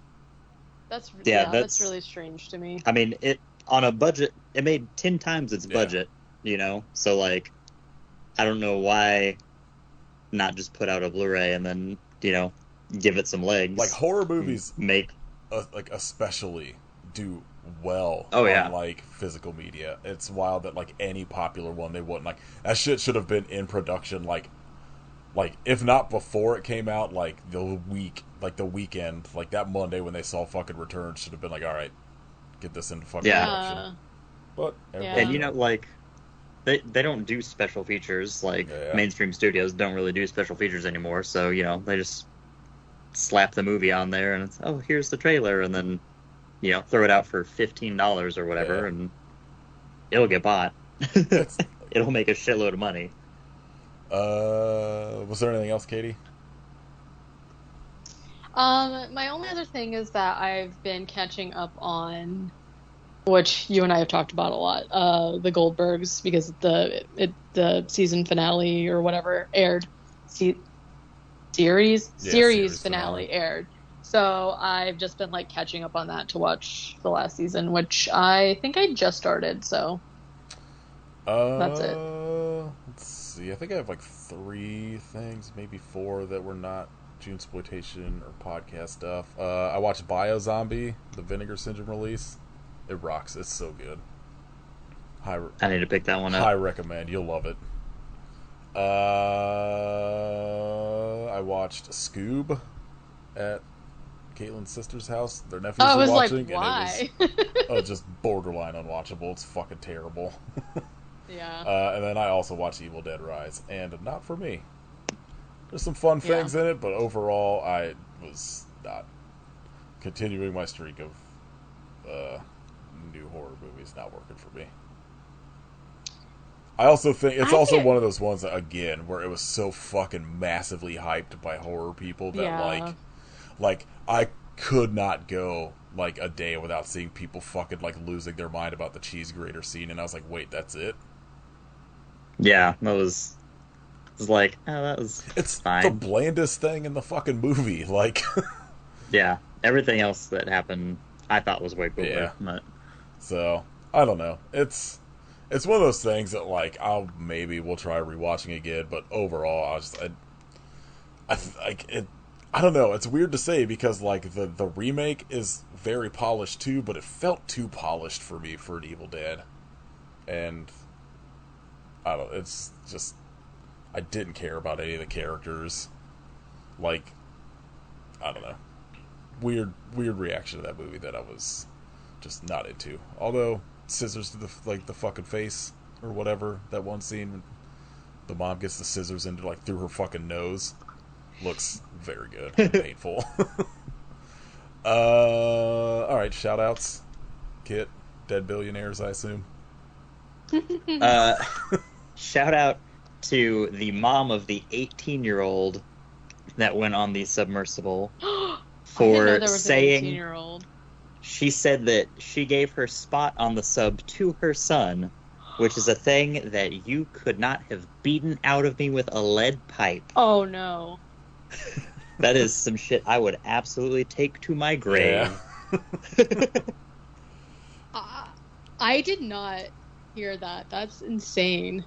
That's Yeah, that's that's- really strange to me. I mean, it on a budget, it made 10 times its Yeah. budget, you know? So, like, I don't know why not just put out a Blu-ray and then, you know, give it some legs. Like horror movies, Make, like especially do well Oh, yeah. on like physical media. It's wild that like any popular one they wouldn't like. That shit should have been in production like if not before it came out, like the weekend, like that Monday when they saw fucking Return should have been like, all right, get this into fucking Yeah. production. But Yeah. and, you know, like, they don't do special features. Like, Yeah. mainstream studios don't really do special features anymore. So, you know, they just slap the movie on there and it's, oh, here's the trailer. And then, you know, throw it out for $15 or whatever, Yeah. and it'll get bought. It'll make a shitload of money. Was there anything else, Katie? My only other thing is that I've been catching up on, which you and I have talked about a lot, the Goldbergs, because the season finale or whatever aired, series series finale finale. aired. So I've just been like catching up on that to watch the last season, which I think I just started. So That's it. Let's see. I think I have like 3 things, maybe 4 that were not Junesploitation or podcast stuff. I watched Biozombie, the Vinegar Syndrome release. It rocks. It's so good. I need to pick that one High up. recommend. You'll love it. I watched Scoob at Caitlin's sister's house. Their nephews I were was like, watching, why? and it was just borderline unwatchable. It's fucking terrible. Yeah. And then I also watched Evil Dead Rise, and not for me. There's some fun things in it, but overall, I was not continuing my streak of new horror movies not working for me. I also think it's also one of those ones that, again, where it was so fucking massively hyped by horror people that like I could not go like a day without seeing people fucking like losing their mind about the cheese grater scene, and I was like, wait, that's it? Yeah, that was like, oh, that was it's fine. The blandest thing in the fucking movie, like. Yeah, everything else that happened I thought was way cooler. Yeah. But... So I don't know. It's one of those things that like we'll try rewatching again, but overall I don't know. It's weird to say because like the remake is very polished too, but it felt too polished for me for an Evil Dead, and I don't. It's just I didn't care about any of the characters. Like I don't know. Weird reaction to that movie that I was just not into. Although scissors to the fucking face or whatever, that one scene the mom gets the scissors into like through her fucking nose looks very good and painful. Alright, shout outs. Kit, dead billionaires, I assume. Shout out to the mom of the 18-year-old that went on the submersible for saying 18-year-old. She said that she gave her spot on the sub to her son, which is a thing that you could not have beaten out of me with a lead pipe. Oh no. That is some shit I would absolutely take to my grave. Yeah. I did not hear that. That's insane.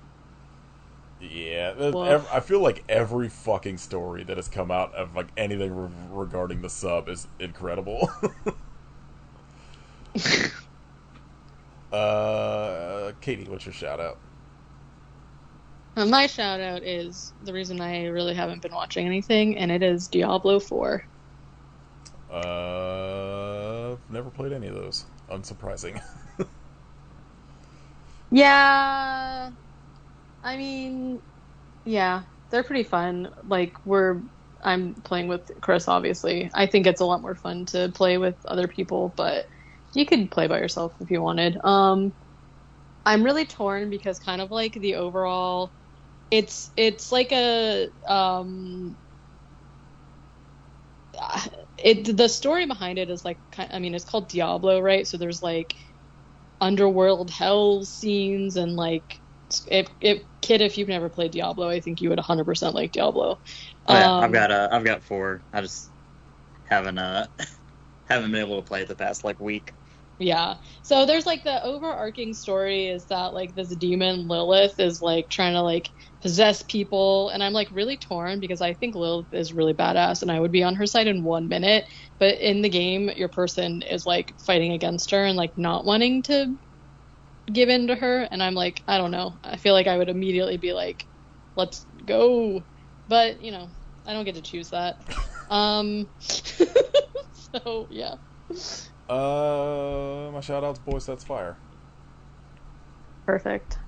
Yeah, I feel like every fucking story that has come out of like anything regarding the sub is incredible. Katie, what's your shout out? My shout out is the reason I really haven't been watching anything, and it is Diablo 4. Never played any of those. Unsurprising. Yeah, I mean, yeah, they're pretty fun. Like I'm playing with Chris, obviously. I think it's a lot more fun to play with other people, but you could play by yourself if you wanted. I'm really torn because kind of like the overall, it's like the story behind it is like, I mean, it's called Diablo, right? So there's like underworld hell scenes and like if you've never played Diablo, I think you would 100% like Diablo. Oh, yeah, I've got 4. I just haven't been able to play it the past like week. Yeah. So there's like the overarching story is that like this demon Lilith is like trying to like possess people, and I'm like really torn because I think Lilith is really badass and I would be on her side in 1 minute, but in the game your person is like fighting against her and like not wanting to give in to her, and I'm like, I don't know. I feel like I would immediately be like, let's go. But, you know, I don't get to choose that. So, yeah. My shout out's Boy Sets Fire. Perfect.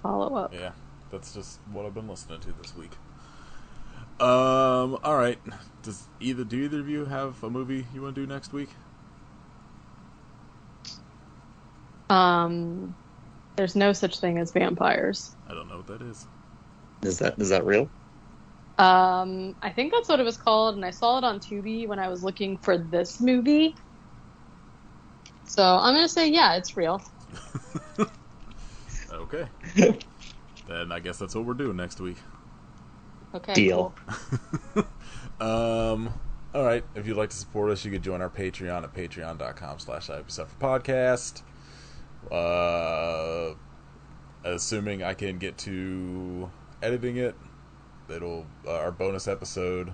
Follow up. Yeah, that's just what I've been listening to this week. Alright. Do either of you have a movie you want to do next week? There's no such thing as vampires. I don't know what that is. Is that real? I think that's what it was called, and I saw it on Tubi when I was looking for this movie. So I'm gonna say, yeah, it's real. Okay. Then I guess that's what we're doing next week. Okay. Deal. Cool. Alright, if you'd like to support us, you could join our Patreon at patreon.com/IPSufferPodcast. Assuming I can get to editing it, our bonus episode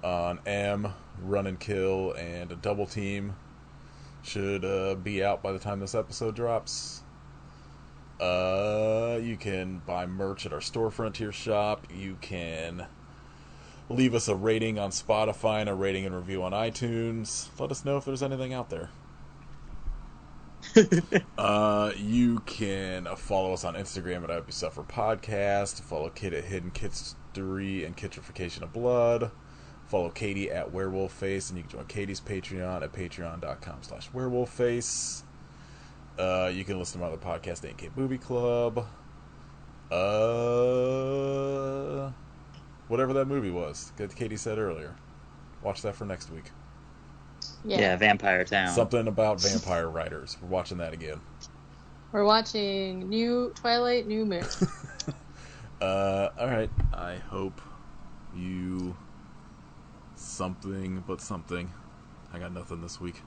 on M, Run and Kill, and a Double Team should be out by the time this episode drops. You can buy merch at our store, Frontier Shop. You can leave us a rating on Spotify and a rating and review on iTunes. Let us know if there's anything out there. You can follow us on Instagram at IP Suffer Podcast. Follow Kid at Hidden Kitstery and Kitrification of Blood. Follow Katie at WerewolfFace, and you can join Katie's Patreon at patreon.com/WerewolfFace. You can listen to my other podcast, the AK Movie Club. Whatever that movie was that Katie said earlier. Watch that for next week. Yeah, Vampire Town. Something about vampire writers. We're watching that again. We're watching New Twilight, New Moon. Alright. I hope you something but something. I got nothing this week.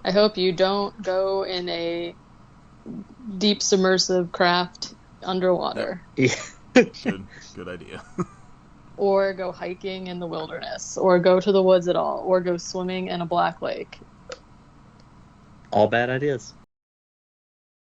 I hope you don't go in a deep submersive craft underwater. Yeah. Good idea. Or go hiking in the wilderness. Or go to the woods at all. Or go swimming in a black lake. All bad ideas.